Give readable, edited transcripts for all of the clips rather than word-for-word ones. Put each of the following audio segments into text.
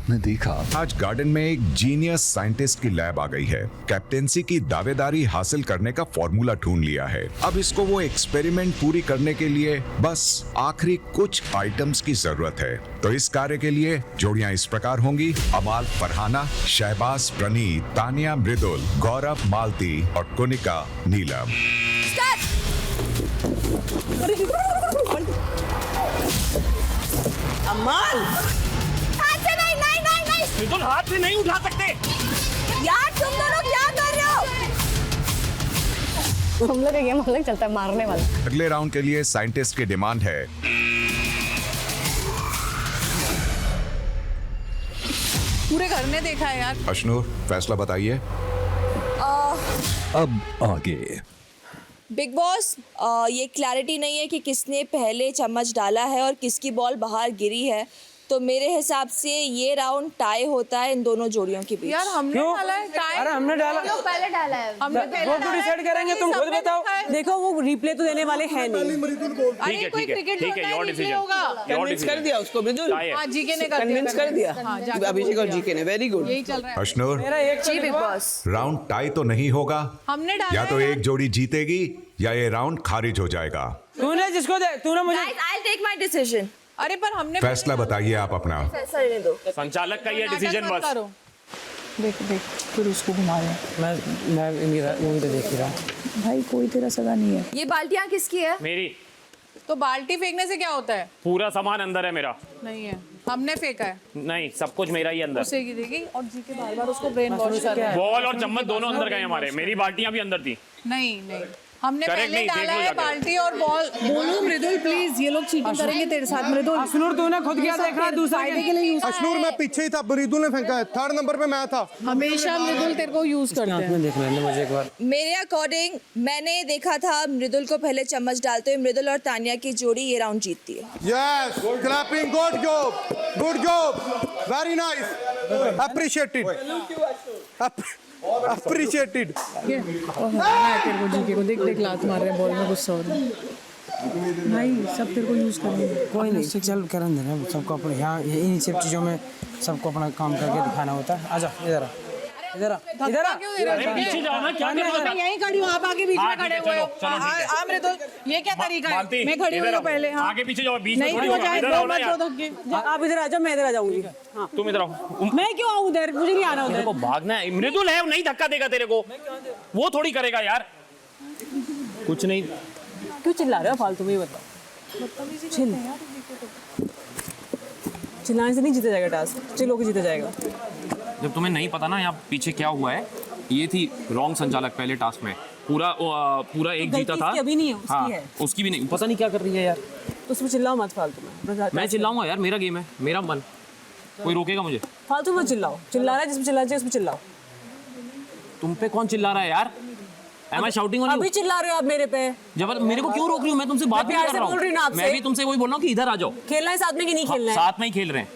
आपने देखा। आज गार्डन में एक जीनियस साइंटिस्ट की लैब आ गई है। कैप्टेंसी की दावेदारी हासिल करने का फॉर्मूला ढूंढ लिया है। अब इसको वो एक्सपेरिमेंट पूरी करने के लिए बस आखिरी कुछ आइटम्स की जरूरत है। तो इस कार्य के लिए जोड़ियां इस प्रकार होंगी: अमाल फरहाना, शहबाज प्रणीत, तानिया मृदुल, गौरव मालती और कुनिका नीलम। अमाल, हाथ से नहीं नहीं नहीं नहीं मृदुल, हाथ से नहीं उठा सकते यार, तुम दोनों क्या कर रहे हो? हम लोग का गेम अलग चलता है, मारने वाला। अगले राउंड के लिए साइंटिस्ट की डिमांड है पूरे घर ने देखा है यार। अशनूर, फैसला बताइए। अब आगे बिग बॉस, ये क्लैरिटी नहीं है कि किसने पहले चम्मच डाला है और किसकी बॉल बाहर गिरी है, तो मेरे हिसाब से ये राउंड टाई होता है इन दोनों जोड़ियों के बीच। यार हमने डाला है टाई। अरे हमने डाला, क्यों पहले डाला है? हमने पहले वो तो डिसाइड करेंगे, तुम खुद बताओ। देखो वो रिप्ले तो देने वाले हैं नहीं। अरे कोई क्रिकेट ठीक है, योर डिसीजन, कन्विंस कर दिया उसको मृदुल। हाँ, जीके ने कर कन्विंस कर दिया अभिषेक और जीके ने। वेरी गुड, यही चल रहा है। अशनूर, मेरा एक जी बिग बॉस, राउंड टाई तो नहीं होगा। हमने डाला या तो है। एक जोड़ी जीतेगी या ये राउंड खारिज हो जाएगा। तूने जिसको तूने मुझे guys, I will take my decision. अरे पर हमने फैसला बताइए आप अपना। फैसला लेने दो। संचालक का ये डिसीजन नाटक मत बस। करो। देख देख फिर उसको घुमा रहे हैं। मैं मूवी तो देख ही रहा। भाई कोई तेरा सगा नहीं है। ये बाल्टियां किसकी है? मेरी। तो बाल्टी फेंकने से क्या होता है? पूरा सामान अंदर है मेरा। नहीं है, हमने फेंका है। नहीं, सब कुछ मेरा ही अंदर। उसे की देगी और जीके बार बार उसको ब्रेन वॉश कर रहा है। बॉल और चम्मच दोनों अंदर गए हमारे। मेरी बाल्टियां भी अंदर थी। नहीं नहीं, हमने Correct पहले नहीं, देख डाला लो है जाके। बाल्टी और बॉल। बोलो मृदुल प्लीज, ये लोग चीटिंग करेंगे तेरे साथ। मृदुल अशनूर तूने खुद क्या देख रहा, दूसरा फायदे के लिए यूज। अशनूर मैं पीछे ही था, मृदुल ने फेंका है, थर्ड नंबर पे मैं था। हमेशा मृदुल तेरे को यूज करते हैं। देख लेने मुझे एक बार। मेरे अकॉर्डिंग मैंने देखा था मृदुल को पहले चम्मच डालते हुए। मृदुल और तानिया की जोड़ी ये राउंड जीतती है। Yes, clapping, good job, good job, very nice, appreciated, appreciated. तेरे को जीके को देख देख लात मार रहे हैं, बॉल में गुस्सा हो रहा है। भाई सब तेरे को यूज करेंगे। कोई नहीं, चल करन देना सबको अपने। यहाँ इन सब चीजों में सबको अपना काम करके दिखाना होता है। आजा इधर आ, इधर आ, इधर आ। क्यों दे रहे हो? पीछे जाओ ना, क्या कर रहे हो? मैं यहीं खड़ी हूँ, आप आगे बीच में खड़े हुए हो। आ मृदुल, ये क्या तरीका है? मैं खड़ी हुई हूँ पहले। हाँ। आगे पीछे जाओ, बीच में नहीं थोड़ी हो होगा। जाए, इधर दो आओ ना मत यार। दो धक्के। आप इधर आ जाओ, मैं इधर आ जाऊंगी। हाँ तुम इधर आओ। मैं क्यों आऊँ उधर? मुझे नहीं आना तेरे उधर। को भागना है। मृदुल है, वो नहीं धक्का देगा तेरे को। वो थोड़ी करेगा यार। कुछ नहीं। क्यों चिल्ला रहे हो फालतू में? ये बताओ। चिल, चिल्लाने से नहीं जीता जाएगा टास्क, चिल्लो के जीता जाएगा। जब तुम्हें नहीं पता ना यहाँ पीछे क्या हुआ है, ये थी रॉन्ग संचालक पहले टास्क में। पूरा एक जीता था। गलती अभी नहीं है, उसकी हाँ, है। उसकी भी नहीं, पता नहीं क्या कर रही है यार। तो उसमें चिल्लाओ मत फालतू में। मैं चिल्लाऊंगा यार, मेरा गेम है, मेरा मन। कोई रोकेगा मुझे? फालतू में चिल्लाओ, चिल्ला रहा है जिसमें चिल्लाना चाहिए उसमें चिल्लाओ। तुम पे कौन चिल्ला रहा है यार? Am I shouting on you? अभी चिल्ला रहे हो आप मेरे पे। जबर मेरे को क्यों रोक रही हो? मैं तुमसे बात मैं नहीं प्यार कर से रहा बोल रही हूँ ना हूँ। आपसे। मैं भी तुमसे वही बोल रहा हूँ कि इधर आ जाओ। खेलना है साथ में कि नहीं खेलना है? साथ में ही खेल रहे हैं।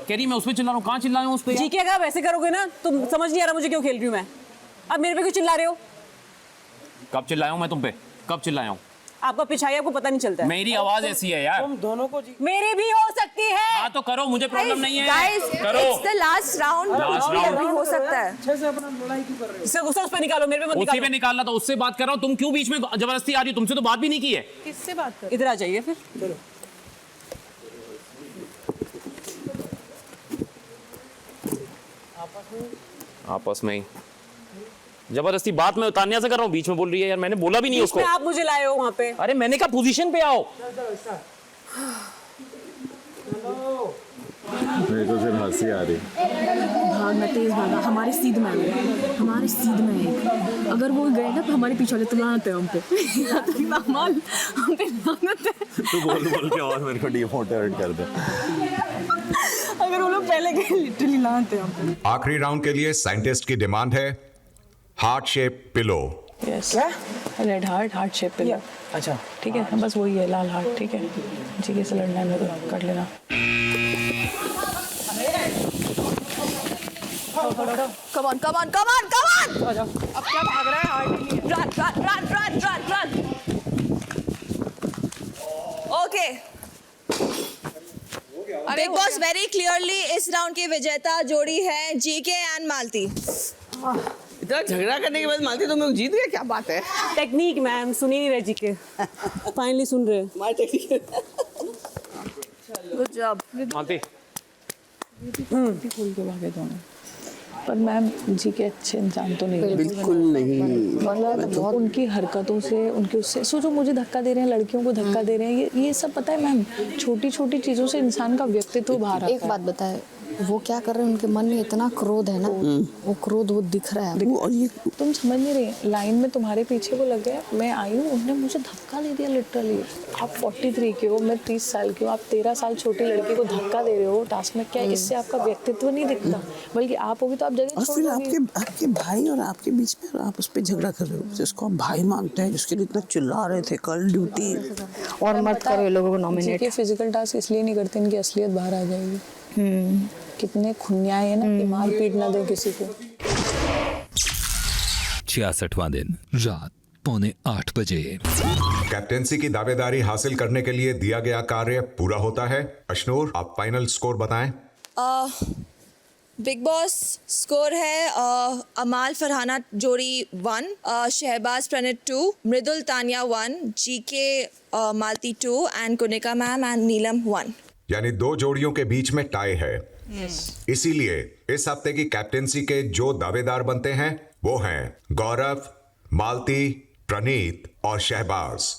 कह रही मैं उस पे चिल्ला रहा हूँ। कहाँ चिल्ला रहा हूँ उस पे? जी के अगर आप ऐसे करोगे ना तो समझ नहीं आ रहा मुझे क्यों खेल रही हूँ मैं। अब मेरे पे क्यों चिल्ला रहे हो? कब चिल्लाया हूँ मैं तुम पे? कब चिल्लाया हूँ? आपका पिछाई आपको पता नहीं चलता है। मेरी आवाज ऐसी है यार। तुम दोनों को मेरी भी हो सकती है। हाँ तो करो, मुझे प्रॉब्लम नहीं है। गाइस, करो। It's the last round, Last round। भी हो सकता है। अच्छे से अपना लड़ाई क्यों कर रहे हो? इससे गुस्सा उस पे निकालो, मेरे पे मत उसी पे निकालो। निकालना तो उससे बात कर रहा हूँ। तुम क्यों बीच में जबरदस्ती आ रही हो? तुमसे तो बात भी नहीं की है। किससे बात कर? इधर आ जाइए फिर। चलो आपस में ही जबरदस्ती बात मैं तान्या से कर रहा हूँ, बीच में बोल रही है यार। मैंने बोला भी नहीं उसको। आप मुझे लाए हो वहाँ पे। अरे मैंने कहा पोजीशन पे आओ। मेरे को सिर्फ हंसी आ रही। भागना, तेज भागना, हमारे सीध में है, हमारे सीध में है। अगर वो गए ना तो हमारे पीछे वाले तो लानत है हम पे। हम पे लानत है। तू बोल बोल के और मेरे को डिमोटिवेट कर दे। अगर वो लोग पहले गए लिटरली लानत है हम पे। आखिरी राउंड के लिए साइंटिस्ट की डिमांड है heart shape pillow. Yes, red heart shape पे। अच्छा ठीक है, बस वही है, लाल हार्ट। ठीक है जी, कैसे लड़ना है मेरे को कर लेना। Come on, come on, come on, come on! अब क्या भाग रहा है? हार्ट ही नहीं है। Run, run, run, run, run, run! Okay, big boss very clearly इस राउंड की विजेता जोड़ी है जीके एंड मालती। इतना झगड़ा करने के बाद मालती तुम लोग जीत गए, क्या बात है? टेक्निक मैम, सुन ही नहीं रहे जीके। फाइनली सुन रहे। My technique. गुड जॉब मालती। खोल के भागे दोनों। पर मैम जी के अच्छे इंसान तो नहीं, बिल्कुल नहीं। मतलब उनकी हरकतों से, उनके उससे सोचो, मुझे धक्का दे रहे हैं, लड़कियों को धक्का दे रहे हैं, ये सब पता है मैम, छोटी छोटी चीजों से इंसान का व्यक्तित्व बाहर आता है। एक बात बताए, वो क्या कर रहे हैं, उनके मन में इतना क्रोध है ना, वो क्रोध वो दिख रहा है। और ये तुम समझ नहीं रही, लाइन में तुम्हारे पीछे वो लगे, मैं आई हूँ, उन्होंने मुझे धक्का दे दिया लिटरली। आप 43 के हो, मैं 30 साल की हूँ, आप 13 साल छोटी लड़की को धक्का दे रहे हो टास्क में, क्या इससे आपका व्यक्तित्व नहीं दिखता? बल्कि आप होगी तो आप जगह और छोड़ फिर दोगी। आपके भाई और आपके बीच में आप उस पर झगड़ा कर रहे हो, जिसको आप भाई मानते हैं, जिसके लिए इतना चिल्ला रहे थे कल ड्यूटी। और मत करो ये लोगों को नॉमिनेट। ये फिजिकल टास्क इसलिए नहीं करते, इनकी असलियत बाहर आ जाएगी। कितने खुन्याए हैं ना कि मार पीट ना दे किसी को। 66वां दिन रात 7:45 बजे। कैप्टेंसी की दावेदारी हासिल करने के लिए दिया गया कार्य पूरा होता है। अशनूर, आप फाइनल स्कोर बताएं। बिग बॉस स्कोर है अमाल फरहाना जोड़ी 1, Shehbaz Pranit 2, Mridul Tanya 1, GK Malti 2 and Kunika ma'am and Neelam 1। यानी 2 जोड़ियों के बीच में टाई है। इसीलिए इस हफ्ते की कैप्टेंसी के जो दावेदार बनते हैं वो हैं गौरव, मालती, प्रणीत और शहबाज।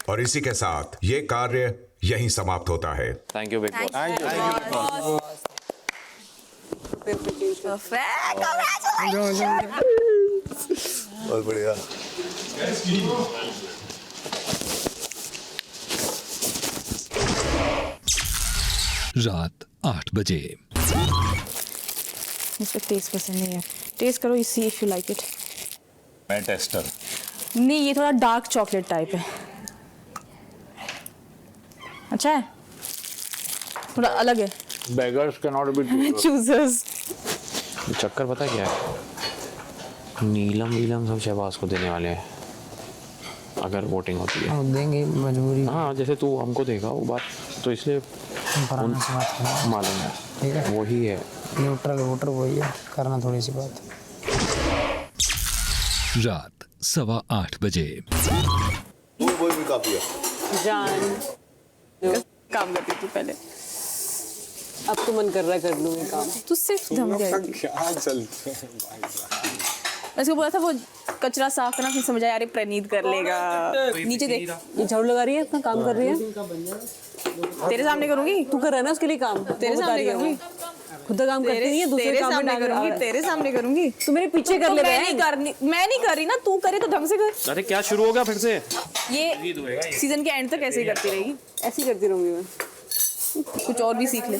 और इसी के साथ ये कार्य यहीं समाप्त होता है। Thank you big boss. बहुत बढ़िया। रात 8 बजे। इसका टेस्ट पसंद नहीं है। टेस्ट करो, see if you like it. मैं टेस्टर। नहीं, ये थोड़ा डार्क चॉकलेट टाइप है। अच्छा है, थोड़ा अलग है। Beggars can not be choosers. चक्कर पता क्या है, नीलम सब शहबाज को देने वाले हैं अगर वोटिंग होती है। हम देंगे मजबूरी। हाँ, जैसे तू हमको देगा वो बात, तो इसलिए फरहाना से बात करना, मालूम है, ठीक है? वही है। न्यूट्रल वोटर वही है, करना थोड़ी सी बात। रात 8:15 बजे। वो भी काफी है। जान काम करती थी पहले, अब तो मन कर रहा है कर लूँ ये काम। तू सिर्फ धमकी आई। क्या चलते हैं भाई साहब। मैं उसको बोला था वो कचरा साफ करना, फिर समझ आया अरे प्रणीत कर लेगा। नीचे देख, ये झाड़ू लगा रही है, अपना काम कर रही है। तेरे सामने करूंगी। तू कर रहा है ना उसके लिए काम, तेरे सामने करूंगी। खुद का काम करती नहीं है, दूसरे तेरे काम में सामने डाल करूंगी, तेरे सामने करूंगी। तू मेरे पीछे कर ले। मैं नहीं कर रही ना, तू करे तो ढंग से कर। अरे क्या शुरू हो गया फिर से? ये सीजन के एंड तक ऐसे ही करती रहेगी। ऐसी करती रहूंगी मैं। कुछ और भी सीख ले।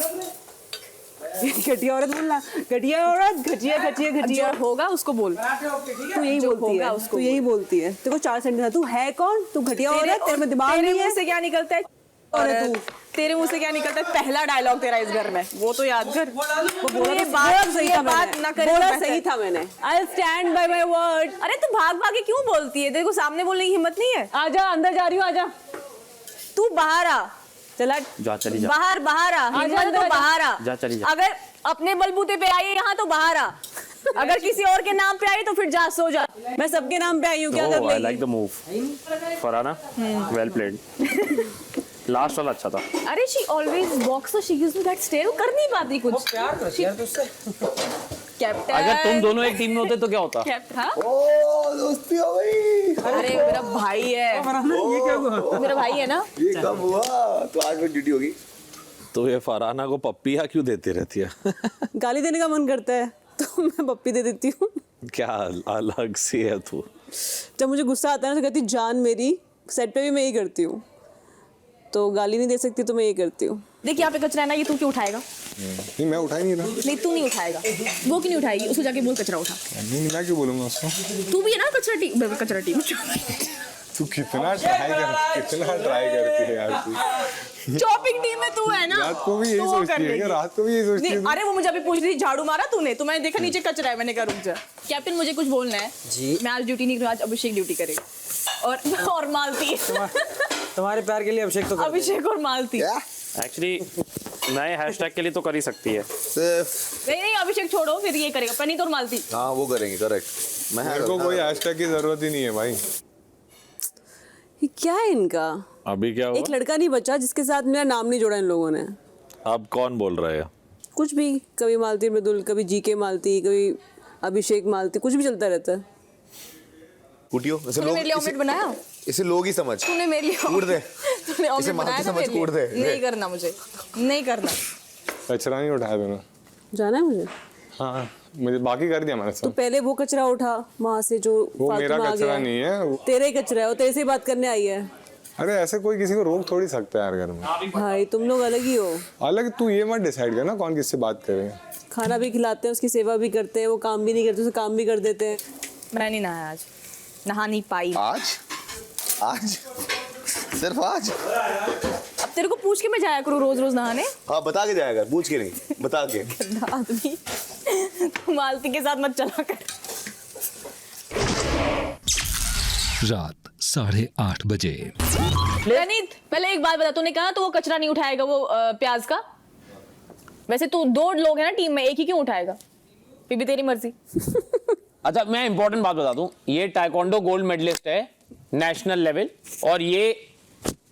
घटिया औरत बोलना, घटिया औरत, घटिया। जो होगा उसको बोल। तू यही बोलती है, तू यही बोलती है। देखो 4 सेंटेंस, तू है कौन? तू घटिया औरत, तेरे में दिमाग नहीं है। तेरे मुंह से क्या निकलता है? और तू तेरे मुंह से क्या निकलता है? पहला डायलॉग तेरा इस घर में, वो तो याद कर। वो बोला सही था, बात ना करे, बोला सही था मैंने। I'll stand by my word। अरे तू भाग भाग के क्यों बोलती है? देखो सामने बोलने की हिम्मत नहीं है। आजा, अंदर जा रही हूँ, आजा। तू बाहर आ, चला जा, चली जा। बाहर आ, हिम्मत है तो बाहर आ। जा, चली जा। अगर अपने बलबूते पे आई है यहाँ तो बाहर आ। अगर किसी और के नाम पे आई तो फिर जा, सो जा। मैं सबके नाम पे आई हूँ, क्या कर आई लेगी? Like the move Farhana, well played. Last वाला अच्छा था। अरे she always walks the she gives me that stare, वो कर नहीं पाती कुछ। प्यार करती है तुझसे। कैप्टन, अगर तुम दोनों एक टीम में होते तो क्या होता? हाँ? ओ दोस्ती हो गई। अरे मेरा भाई है, ये क्या हुआ? मेरा भाई है ना। ये कब हुआ? तो आज मेरी ड्यूटी होगी। तो ये फरहाना को पप्पियाँ क्यों देती रहती है? गाली देने का मन करता है तो मैं पप्पी दे देती हूँ। क्या अलग सी है तू। जब मुझे गुस्सा आता है ना तो कहती जान मेरी, सेट पे भी मैं यही करती हूँ, तो गाली नहीं दे सकती तो मैं ये करती हूँ। देख यहाँ पे कचरा है ना, ये तू क्यों उठाएगा? नहीं मैं उठा ही नहीं रहा। नहीं तू नहीं उठाएगा, वो क्यों नहीं उठाएगी? उसको जाके बोल कचरा उठा। नहीं मैं क्यों बोलूँगा उसको? तू भी है ना कचरा टीम। तू कितना ट्राई करती है यार तू। चॉपिंग टीम में तू है ना। रात को भी यही तो वो सोचती कर है क्या? लेगी। रात को भी यही सोचती है नहीं, तू? अरे वो मुझे अभी पूछ रही थी झाड़ू मारा तूने, तो मैंने देखा नीचे कचरा है, मैंने कहा रुक जा। कैप्टन मुझे कुछ बोलना है जी। मैं आज ड्यूटी नहीं करूँ, आज अभिषेक ड्यूटी करेगा और मालती तुम्हारे प्यार के लिए अभिषेक तो कर दे। अभिषेक और मालती। एक्चुअली नए हैशटैग के लिए तो कर ही सकती है। नहीं अभिषेक छोड़ो, फिर ये करेगा प्रणीत और मालती। हाँ वो करेंगे, करेक्ट। मेरे को कोई हैशटैग की जरूरत ही नहीं है भाई। ये क्या है इनका? अभी क्या हुआ? एक लड़का नहीं बचा जिसके साथ मेरा नाम नहीं जोड़ा इन लोगों ने। अब कौन बोल रहा है? कुछ भी, कभी मालती मृदुल, कभी जीके मालती, कभी अभिषेक मालती, कुछ भी चलता रहता है। कुटियो इसे तूने मेरे लिए ऑमलेट बनाया? इसे लोग ही समझ। तूने मेरे लिए कूट दे। तूने ऑमलेट इसे बनाया मालती था समझ, मेरे लिए? कूट दे। नहीं करना मुझे, नहीं करना। कचरा नहीं उठाया तूने? जाना है मुझे? हाँ मुझे बाकी कर दिया मैंने तो सब। पहले वो कचरा उठा वहां से जो वो फालतू मेरा में आ कचरा गया। नहीं है। तेरा ही कचरा है, वो तेरे से ही बात करने आई है। अरे ऐसे कोई किसी को रोक थोड़ी सकता है यार घर में। भाई तुम लोग अलग ही हो। अलग तू ये मत डिसाइड करना कौन किससे बात करे। खाना भी खिलाते हैं, उसकी सेवा भी करते हैं, वो काम भी नहीं करते, उसे काम भी कर देते हैं। मैं नहीं नहाया आज, नहा नहीं पाई। आज सिर्फ आज? अब तेरे को पूछ के मैं जाया करूँ रोज रोज नहाने? हाँ बता के जाएगा, पूछ के नहीं, बता के। गंदा आदमी। तू मालती के साथ मत चला कर। रात 8:30 बजे। प्रणीत पहले एक बात बता, तूने कहा तो वो कचरा नहीं उठाएगा वो प्याज का? वैसे तू 2 लोग हैं ना टीम में, एक ही क्यों उठाएगा? फिर भी तेरी मर्जी। अच्छा मैं इंपॉर्टेंट बात बता दूं, ये टाइकोंडो गोल्ड मेडलिस्ट है नेशनल लेवल, और ये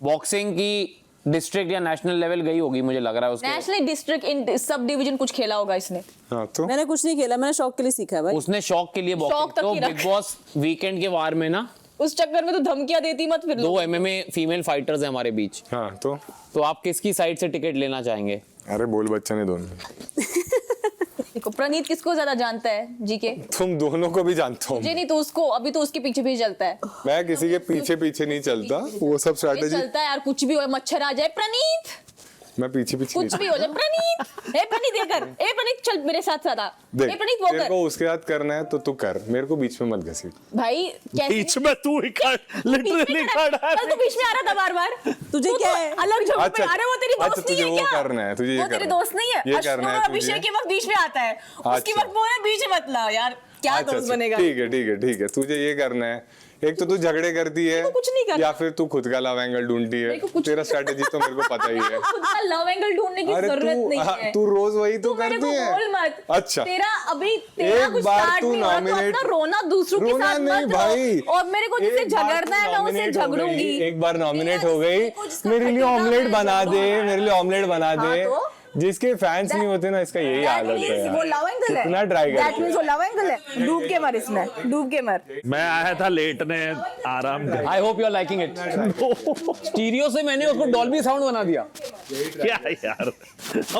बॉक्सिंग की डिस्ट्रिक्ट या नेशनल लेवल गई होगी मुझे लग रहा है उसके। National district in sub division कुछ खेला होगा इसने। हाँ तो मैंने कुछ नहीं खेला, मैंने शौक के लिए सीखा है भाई। उसने शौक के लिए शौक बॉक्सिंग। तक तो ही रख। बिग बॉस वीकेंड के वार में ना उस चक्कर में तो धमकियां देती मत फिर। 2 MMA फीमेल फाइटर्स हैं हमारे बीच। हाँ तो आप किसकी साइड से टिकट लेना चाहेंगे? अरे बोल बच्चा ने दोनों। देखो प्रणीत किसको ज्यादा जानता है? जीके? तुम दोनों को भी जानता हूँ। मुझे नहीं तो उसको, अभी तो उसके पीछे पीछे चलता है। मैं किसी के पीछे पीछे नहीं चलता, वो सब ये स्ट्रैटेजी। चलता है यार, कुछ भी हो, मच्छर आ जाए प्रणीत, मैं पीछे पीछे कुछ भी हो जाए प्रणीत। ए प्रणीत ये कर, ए प्रणीत चल मेरे साथ साथ आ। ए प्रणीत वो तेरे कर। को उसके साथ करना है तो तू कर, मेरे को बीच में मत घसीट। भाई कैसे बीच में तू ही खड़ा, लिटरली खड़ा है। कल तू बीच में आ रहा था बार-बार। तुझे क्या है? अलग जगह पे आ रहे, वो तेरी दोस्त तुझे नहीं है वो क्या? करना है, तुझे ये वो तेरी करना है। दोस्त नहीं है? ये करना है तुझे। अभिषेक के वक्त बीच में आता है, उसके अच्छा। वक्त वो है बीच में मत ला यार, क्या दोस्त बनेगा? ठीक है ठीक है ठीक है, तुझे ये करना है। एक तो तू झगड़े करती है, कुछ नहीं करना। या फिर तू खुद का लव एंगल ढूंढती है। तेरा स्ट्रेटेजी तो मेरे को पता ही है। खुद का लव एंगल ढूंढने की अरे जरूरत नहीं है। तू रोज वही तो मेरे करती को है। बोल मत। अच्छा तेरा अभी तेरा एक कुछ बार स्टार्ट तू नहीं हुआ, तो नॉमिनेट अपना रोना दूसरों के रोना साथ नहीं मत भाई। रो। और मेरे को जिससे झगड़ना है मैं उससे झगड़ूंगी। एक बार नॉमिनेट हो गई, जिसका मेरे लिए खटीका ऑमलेट मैं बना दे, झगड़ूंगा। मेरे लिए ऑमलेट बना हाँ दे। तो? जिसके फैंस नहीं होते ना, इसका यही हालत है यार। वो लव एंगल है। कितना ट्राई That करते means वो लव एंगल है। डूब के मर इसमें, डूब के मर। मैं आया था लेटने, आराम कर। I hope you are liking it. Stereo से मैंने उसको डॉल्बी साउंड बना दिया। क्या यार,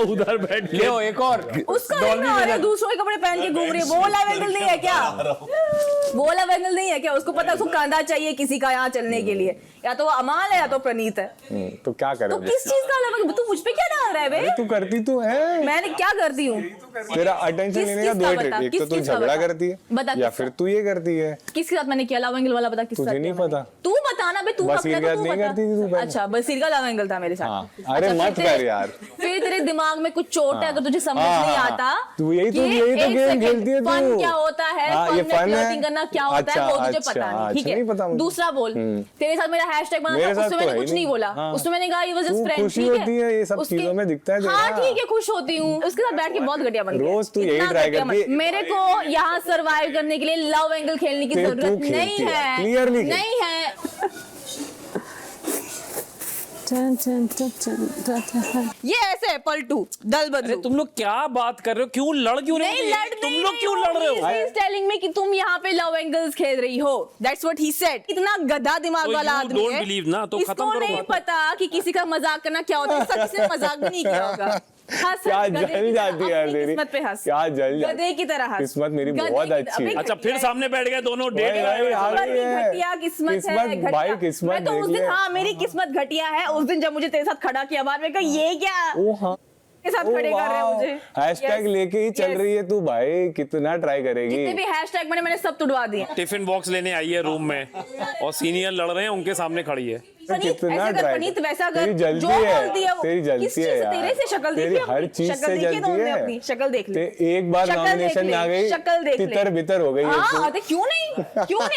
उधर बैठ के ले एक और उसका नहीं ना, अरे दूसरों के कपड़े पहन के घूम रही है, वो लव एंगल नहीं है क्या? वो लव एंगल नहीं है क्या? उसको पता है उसको कांधा चाहिए किसी का यहाँ चलने के लिए, या तो वो अमाल है या तो प्रणीत है। तो क्या करे? तो किस चीज का लव एंगल? तू मुझ पे क्या डाल रहा है बे? तू करती तो है। मैंने क्या करती हूँ? तेरा अटेंशन लेने का 2 ट्रिक, एक तो तू झगड़ा करती है, बता या फिर तू ये करती है। किसके साथ मैंने किया लव एंगल वाला? बता किसके साथ तुझे नहीं किया पता? मैंने? तू बताना बे, तू बसीर अपना के तो साथ तू नहीं बता। करती थी तू पहले? अच्छा बसीर का लव एंगल था मेरे साथ। हाँ। अरे अच्छा, मत फिर कर तेरे- यार। फिर तेरे दिमाग में कुछ चोट है अगर तुझे समझ हाँ, नहीं हाँ, आता। तू यही तो कि गेम एक second, खेलती है तू। फन क्या होता है, हाँ, फन ये में फन है। flirting करना क्या होता है वो तुझे अच्छा, पता नहीं, ठीक अच्छा, नहीं पता है? मुझे। दूसरा बोल, तेरे साथ मेरा हैशटैग बना मेरे था, साथ उसमें तो मैंने है कुछ ही नहीं नहीं। बोला, हाँ। उसमें मैंने कहा ये वाज तू जस्ट फ्रेंड। खुशी होती है, ये सब चीजों में दिखता है हाँ तेरा। ठीक है, खुश होती हूँ। उसके साथ बैठ के बहुत घटिया बन गया। रोज तू यही इतना ट्राई घटिया करती है। मत- मेरे को यहाँ सरवाइव करने के लिए लव एंगल खेलने की फिर तू जरूरत खेलती नहीं है, है। clearly खेल। नहीं है। ये ऐसे है पलटू दल बदलू। तुम लोग क्या बात कर रहे हो? क्यों लड़ क्यों रहे नहीं हो? लड़ तुम नहीं लोग रही क्यों हूँ। लड़ रहे हो? He is telling me कि तुम यहाँ पे लव एंगल्स खेल रही हो। That's what he said. इतना गधा दिमाग So वाला you आदमी don't है। believe ना, तो खत्म इसको करो नहीं बात। पता कि किसी का मजाक करना क्या होता है। सच से मजाक भी नहीं किया होगा। हंस क्या गधे की जल तरह, जाती है यार अपनी तेरी। किस्मत पे हंस। क्या जल जाती। गधे की तरह हंस। किस्मत मेरी गधे बहुत की तरह। अच्छी है। अबे अच्छा फिर सामने बैठ गए दोनों डेट भाई, हाँ, बड़ी ये है। घटिया किस्मत है। किस्मत भाई, घटिया। किस्मत मैं तो उस दिन, देखिए। हाँ मेरी किस्मत घटिया है। उस दिन जब मुझे तेरे साथ खड़ा किया बाद में कहा ये क्या ओ हाँ, के साथ खड़े कर रहे हैं मुझे। हैशटैग Yes, लेके ही चल yes. रही है तू भाई, कितना ट्राई करेगी। जितने भी हैशटैग मैंने सब तुड़वा दिए। टिफिन बॉक्स लेने आई है रूम में और सीनियर लड़ रहे हैं उनके सामने खड़ी है। पनीत कितना ऐसे कर try पनीत कर। वैसा कर तेरी जलती जो है, बोलती है वो तेरी जलती किस चीज है से यार। तेरे से शक्ल तेरी देखी हर चीज शक्ल से देखी जलती तुमने है। अपनी शक्ल देख ले ते एक बार शक्ल नॉमिनेशन देख में आ ले, गई शक्ल देख ले तितर बितर हो गई है हाँ तू। अरे क्यों नहीं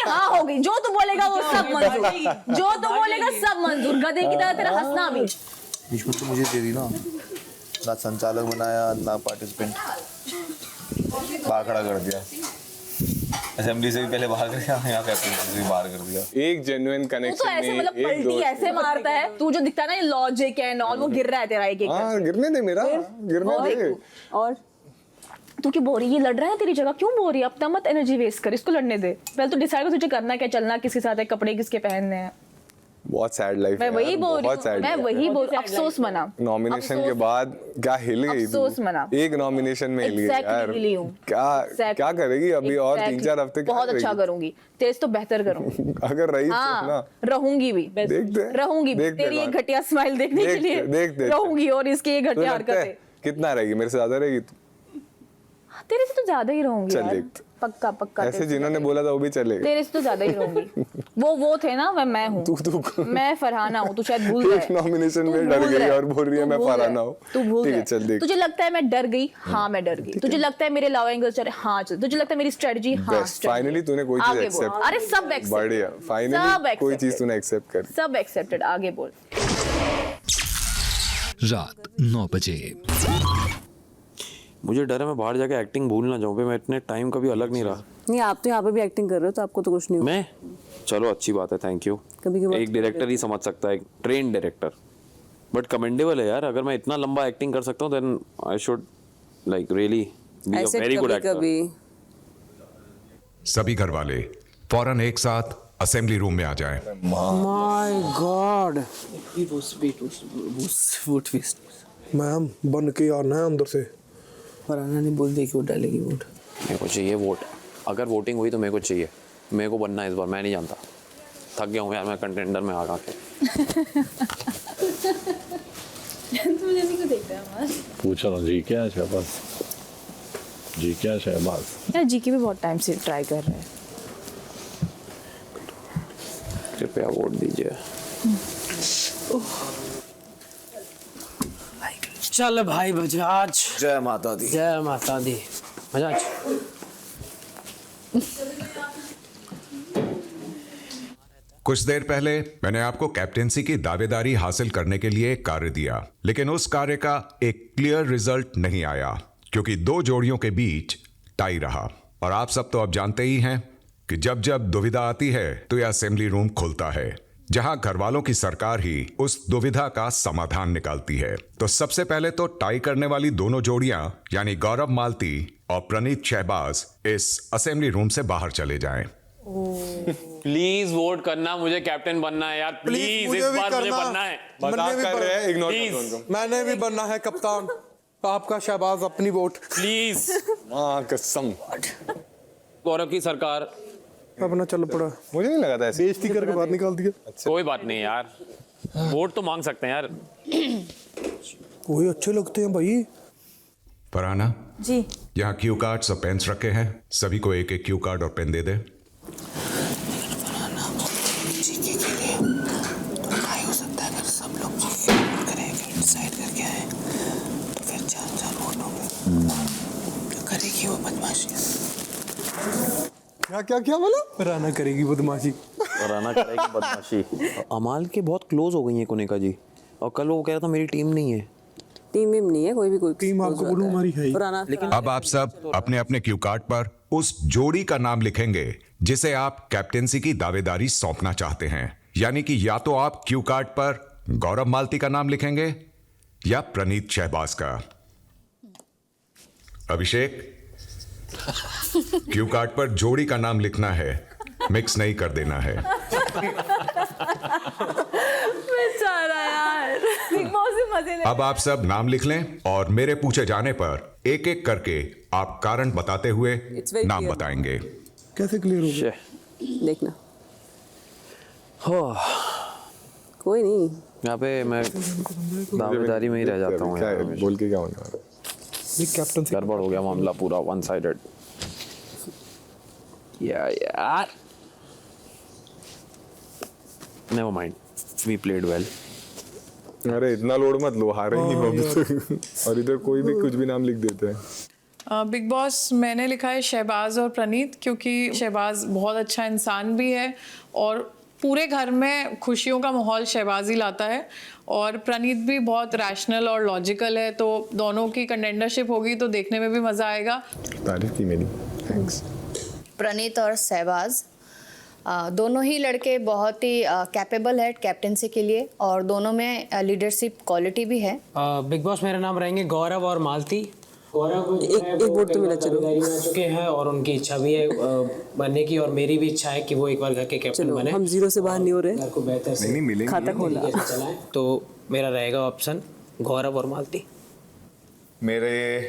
हाँ हो गई जो तू बोलेगा वो सब मंजूर जो तू बोलेगा सब मंजूर गधे की तरह तेरा हंसना भी बीच में तो मुझे दे दी ना संचालक बनाया ना पार्टिसिपेंट बाहर खड़ा कर दिया असेंबली से भी पहले बाहर कर दिया यहाँ कैप्टन से भी बाहर कर दिया एक जेन्युइन तू कनेक्शन तो ऐसे नहीं, मतलब एक पलटी दोस्त। ऐसे मारता है तू जो दिखता है ना ये लॉजिक एंड ऑल वो गिर रहा है तेरा एक एक हाँ गिरने दे मेरा गिरने दे और तू क्यों बोल रही है ये लड़ रहा है तेरी जगह क्यों बोल रही है अपना मत एनर्जी वेस्ट कर इसको लड़ने दे पहले तो डिसाइड कर तुझे करना क्या चलना किसके साथ है कपड़े किसके पहनने हैं बहुत सैड लाइफ मैं वही बोल रही हूँ मैं वही बोल अफसोस मना नॉमिनेशन के बाद क्या हिल गई तू? अफसोस मना। एक नॉमिनेशन में हिल गई Exactly यार हिली हूँ। क्या करेगी अभी और 3-4 हफ्ते क्या बहुत अच्छा करेगी? करूंगी तेज तो बेहतर करूंगी अगर रही तो ना हाँ रहूंगी भी देखते रहूंगी भी तेरी एक घटिया स्माइल देखने के लिए देखते रहूंगी और इसकी ये घटिया हरकतें कितना रहेगी मेरे से ज्यादा रहेगी तू तेरे से तो ज्यादा ही रहूंगी चल यार देखते। पक्का पक्का ऐसे जिन्होंने बोला था वो भी चले तेरे से तो ज्यादा ही रहूंगी वो थे ना मैं हूँ तू मैं फरहाना हूँ तू शायद भूल एक गया नॉमिनेशन में डर गई और बोल रही है मैं फरहाना हूँ तू भूल ठीक है गया चल देख तुझे लगता है मैं डर गई हाँ मैं डर गई तुझे लगता है मेरे लव एंगल चल हाँ चल तुझे लगता है मेरी स्ट्रेटजी हाँ बेस्ट फाइनली तूने कोई चीज आगे बोल एक्सेप्ट अरे सब एक्सेप्ट बढ़िया फाइनली कोई चीज तूने एक्सेप्ट कर सब एक्सेप्टेड आगे बोल रात 9 बजे। मुझे डर है मैं बाहर जाके एक्टिंग भूल ना जाऊं पे मैं इतने टाइम कभी अलग नहीं रहा नहीं आप तो यहाँ पे भी एक्टिंग कर रहे हो तो आपको तो कुछ नहीं मैं चलो अच्छी बात है थैंक यू कभी कभार एक डायरेक्टर ही समझ सकता है एक ट्रेन डायरेक्टर बट कमेंडेबल है यार अगर मैं इतना लंबा एक्टिंग कर सकता हूँ then I should like really be a very good actor सभी घर वाले फौरन एक साथ असेंबली रूम में आ जाएं। माय गॉड मैम बन के आना है अंदर से फरहाना ने बोल दिया कि वो डालेगी वोट मेरे को चाहिए वोट अगर वोटिंग हुई तो मेरे को चाहिए मेरे को बनना है इस बार मैं नहीं जानता थक गया हूँ यार मैं कंटेंडर में आ के तुम जैसे को देख रहा है पूछ रहा जी क्या शहबाज जी क्या शहबाज यार जीके भी बहुत टाइम से ट्राई कर रहे हैं कृपया वोट दीजिए चल भाई बजाज जय माता दी जय माता दी बजाज कुछ देर पहले मैंने आपको कैप्टेंसी की दावेदारी हासिल करने के लिए एक कार्य दिया लेकिन उस कार्य का एक क्लियर रिजल्ट नहीं आया क्योंकि दो जोड़ियों के बीच टाई रहा और आप सब तो अब जानते ही हैं कि जब जब दुविधा आती है तो यह असेंबली रूम खुलता है जहां घर वालों की सरकार ही उस दुविधा का समाधान निकालती है। तो सबसे पहले तो टाई करने वाली दोनों जोड़ियां यानी गौरव मालती और प्रणीत शहबाज इस असेंबली रूम से बाहर चले जाएं। प्लीज वोट करना मुझे कैप्टन बनना है यार प्लीज इस बार मुझे बनना है मजाक कर रहे हैं इग्नोर Please. कर दो उनको मैंने भी बनना है कप्तान आपका शहबाज अपनी वोट प्लीज हाँ कसम गौरव की सरकार अपना चल पड़ा मुझे नहीं लगा था ऐसे बेइज्जती करके बाहर निकाल दिया कोई बात नहीं यार वोट तो मांग सकते हैं यार कोई अच्छे लगते हैं भाई फरहाना जी यहाँ क्यू कार्ड्स और पेन्स रखे हैं सभी को एक एक क्यू कार्ड और पेन दे दे जीके के लिए तो क्या हो सकता है अगर सब लोग जीके वोट करेंगे डिसाइड करके आए तो फिर 4 वोट होंगे तो करेगी वो बदमाशी क्या क्या क्या बोला राना करेगी बदमाशी राना करेगी बदमाशी अमाल के बहुत क्लोज हो गई है कुनेका जी और कल वो कह रहा था मेरी टीम नहीं है टीम में नहीं है कोई भी कोई टीम आपको बोलूं हमारी है ही। पुराना अब आप सब अपने अपने क्यू कार्ड पर उस जोड़ी का नाम लिखेंगे जिसे आप कैप्टेंसी की दावेदारी सौंपना चाहते हैं यानी कि या तो आप क्यू कार्ड पर गौरव मालती का नाम लिखेंगे या प्रणीत शहबाज का। अभिषेक क्यू कार्ड पर जोड़ी का नाम लिखना है मिक्स नहीं कर देना है। बेचारा यार बिग बॉस में मजे ले अब आप सब नाम लिख लें और मेरे पूछे जाने पर एक एक करके आप कारण बताते हुए very नाम clear. बताएंगे। कैसे क्लियर हो गया देखना कोई नहीं यहाँ पे मैं दावेदारी में ही रह जाता हूँ क्या यार है? बोल के क्या होने वाला ये कैप्टन से गड़बड़ हो गया मामला पूरा वन साइडेड यार never mind we played well. अरे इतना लोड मत लो, हारे ही हो अभी तक। और इधर कोई भी कुछ भी नाम लिख देते हैं। बिग बॉस मैंने लिखा है शहबाज और प्रणीत, क्योंकि शहबाज बहुत अच्छा इंसान भी है और पूरे घर में खुशियों का माहौल शहबाज ही लाता है, और प्रणीत भी बहुत रैशनल और लॉजिकल है, तो दोनों की कंटेंडरशिप होगी तो देखने में भी मज़ा आएगा। तारीफ की मेरी, थैंक्स। प्रणीत और शहबाज दोनों ही लड़के बहुत ही कैपेबल है कैप्टेंसी के लिए, और दोनों में लीडरशिप क्वालिटी भी है। बिग बॉस मेरे नाम रहेंगे गौरव और मालती। गौरव एक वोट तो मिला, चलो आ चुके हैं और उनकी इच्छा भी है बनने की, और मेरी भी इच्छा है कि वो एक बार घर के कैप्टन बने। हम जीरो से बाहर नहीं हो रहे, घर को बेहतर से नहीं खाता खोला चलाएं। तो मेरा रहेगा ऑप्शन गौरव और मालती। मेरे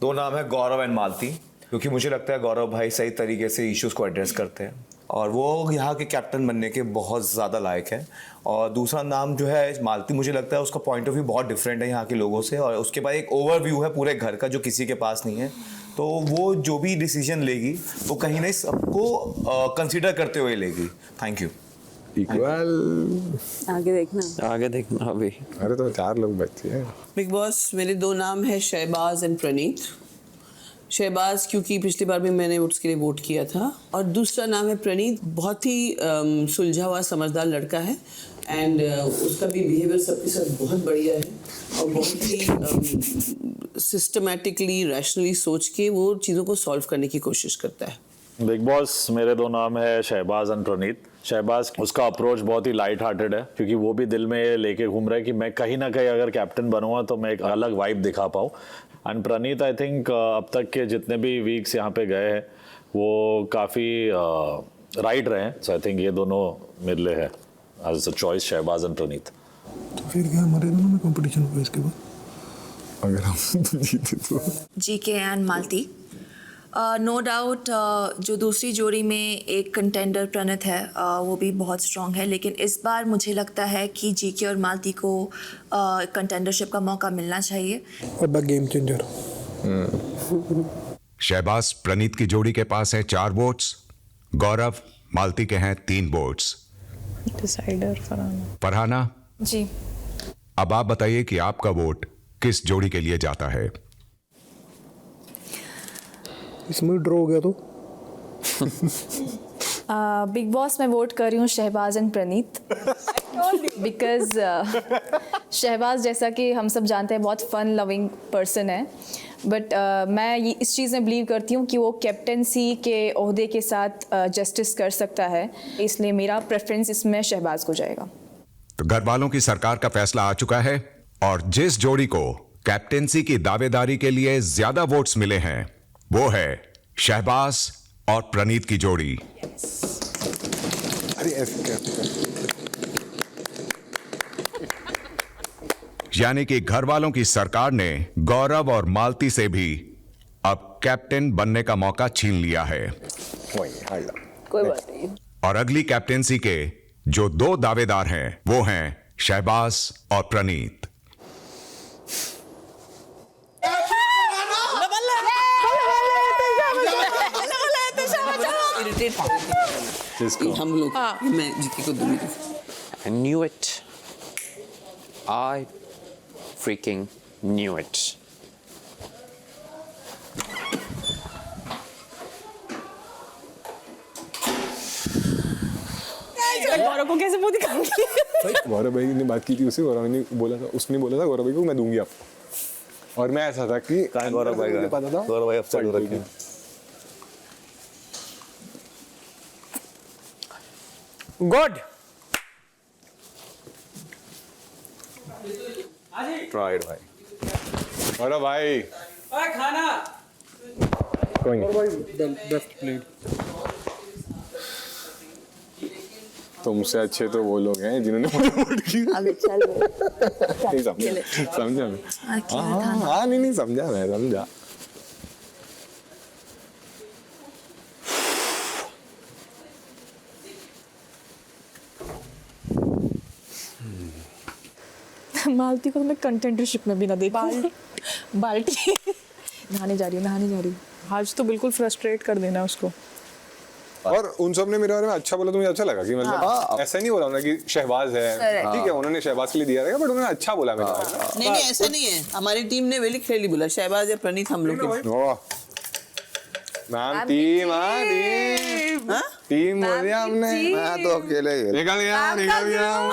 दो नाम है गौरव एंड मालती, क्योंकि मुझे लगता है गौरव भाई सही तरीके से इश्यूज को एड्रेस करते हैं और वो यहाँ के कैप्टन बनने के बहुत ज़्यादा लायक है। और दूसरा नाम जो है मालती, मुझे लगता है उसका पॉइंट ऑफ व्यू बहुत डिफरेंट है यहाँ के लोगों से, और उसके बाद एक ओवरव्यू है पूरे घर का जो किसी के पास नहीं है। तो वो जो भी डिसीजन लेगी वो कहीं ना सबको कंसीडर करते हुए लेगी। Thank you. इक्वल आगे देखना अभी। अरे तो 4 लोग बच्चे हैं। बिग बॉस मेरे 2 नाम है शहबाज एंड प्रणीत। शहबाज क्योंकि पिछली बार भी मैंने उसके लिए वोट किया था, और दूसरा नाम है प्रणीत। बहुत ही सुलझा हुआ समझदार लड़का है, एंड उसका भी बिहेवियर सबके साथ बहुत बढ़िया है, और बहुत ही सिस्टमैटिकली रैशनली सोच के वो चीज़ों को सॉल्व करने की कोशिश करता है। बिग बॉस मेरे 2 नाम है शहबाज एंड प्रणीत। शहबाज उसका अप्रोच बहुत ही लाइट हार्टेड है, क्योंकि वो भी दिल में ये लेके घूम रहा है कि मैं कहीं ना कहीं अगर कैप्टन बनूंगा तो मैं एक अलग वाइब दिखा पाऊँ। एंड प्रणीत आई थिंक अब तक के जितने भी वीक्स यहाँ पे गए हैं वो काफ़ी राइट रहे हैं। सो आई थिंक ये दोनों मेरे लिए है as a choice, Shehbaz and Pranit. तो फिर क्या हमारे दोनों में कंपटीशन होगा इसके बाद, अगर हम जीते तो। GK and Malti, no doubt जो दूसरी जोड़ी में एक कंटेंडर प्रणीत है वो भी बहुत स्ट्रॉन्ग है, लेकिन इस बार मुझे लगता है कि जीके और मालती को कंटेंडरशिप का मौका मिलना चाहिए। अब गेम चेंजर। शहबाज प्रणीत की जोड़ी के पास है 4 वोट्स, गौरव मालती के हैं 3 वोट्स। डिसाइडर फरहाना जी, अब आप बताइए कि आपका वोट किस जोड़ी के लिए जाता है। इसमें ड्रॉ हो गया तो बिग बॉस में वोट कर रही हूँ शहबाज एंड प्रणीत, बिकॉज शहबाज जैसा कि हम सब जानते हैं बहुत फन लविंग पर्सन है, बट मैं ये इस चीज़ में बिलीव करती हूँ कि वो कैप्टेंसी के ओहदे के साथ जस्टिस कर सकता है, इसलिए मेरा प्रेफरेंस इसमें शहबाज को जाएगा। तो घर वालों की सरकार का फैसला आ चुका है, और जिस जोड़ी को कैप्टेंसी की दावेदारी के लिए ज्यादा वोट्स मिले हैं वो है शहबाज और प्रणीत की जोड़ी। अरे ऐसे यानी कि घर वालों की सरकार ने गौरव और मालती से भी अब कैप्टन बनने का मौका छीन लिया है। कोई बात नहीं। और अगली कैप्टेंसी के जो 2 दावेदार हैं वो हैं शहबाज और प्रणीत। हम लोग मैं जीके को दूंगी। I knew it. I freaking knew it. गौरव को कैसे मुंह दिखाऊंगी? गौरव भाई ने बात की थी उससे, गौरव ने बोला था, उसने बोला था गौरव भाई को मैं दूंगी आपको, और मैं ऐसा था कि गौरव भाई का पता था, गौरव भाई अपसेट हो रखे हैं। गुड ट्राइड भाई। गौरव भाई खाना कोई नहीं, तुमसे अच्छे तो वो लोग हैं जिन्होंने मुझे वोट किया। नहीं समझा मैं। हाँ नहीं समझा मैं, समझा। मालती को तो मैं कंटेंडरशिप में भी ना देखूं। बाल्टी नहाने जा रही हूँ। आज तो बिल्कुल फ्रस्ट्रेट कर देना उसको। और उन सब ने मेरे बारे में अच्छा बोला तो मुझे अच्छा लगा कि मतलब ऐसा नहीं बोला उन्होंने कि शहबाज है, ठीक है उन्होंने शहबाज के लिए दिया रहेगा, बट उन्होंने अच्छा बोला मेरे बारे में। नहीं नहीं ऐसा नहीं है, हमारी टीम ने वेरी क्लियरली बोला शहबाज या प्रणीत हम लोग के। मैम टीम टीम बोल दिया हमने, मैं तो अकेले निकल गया।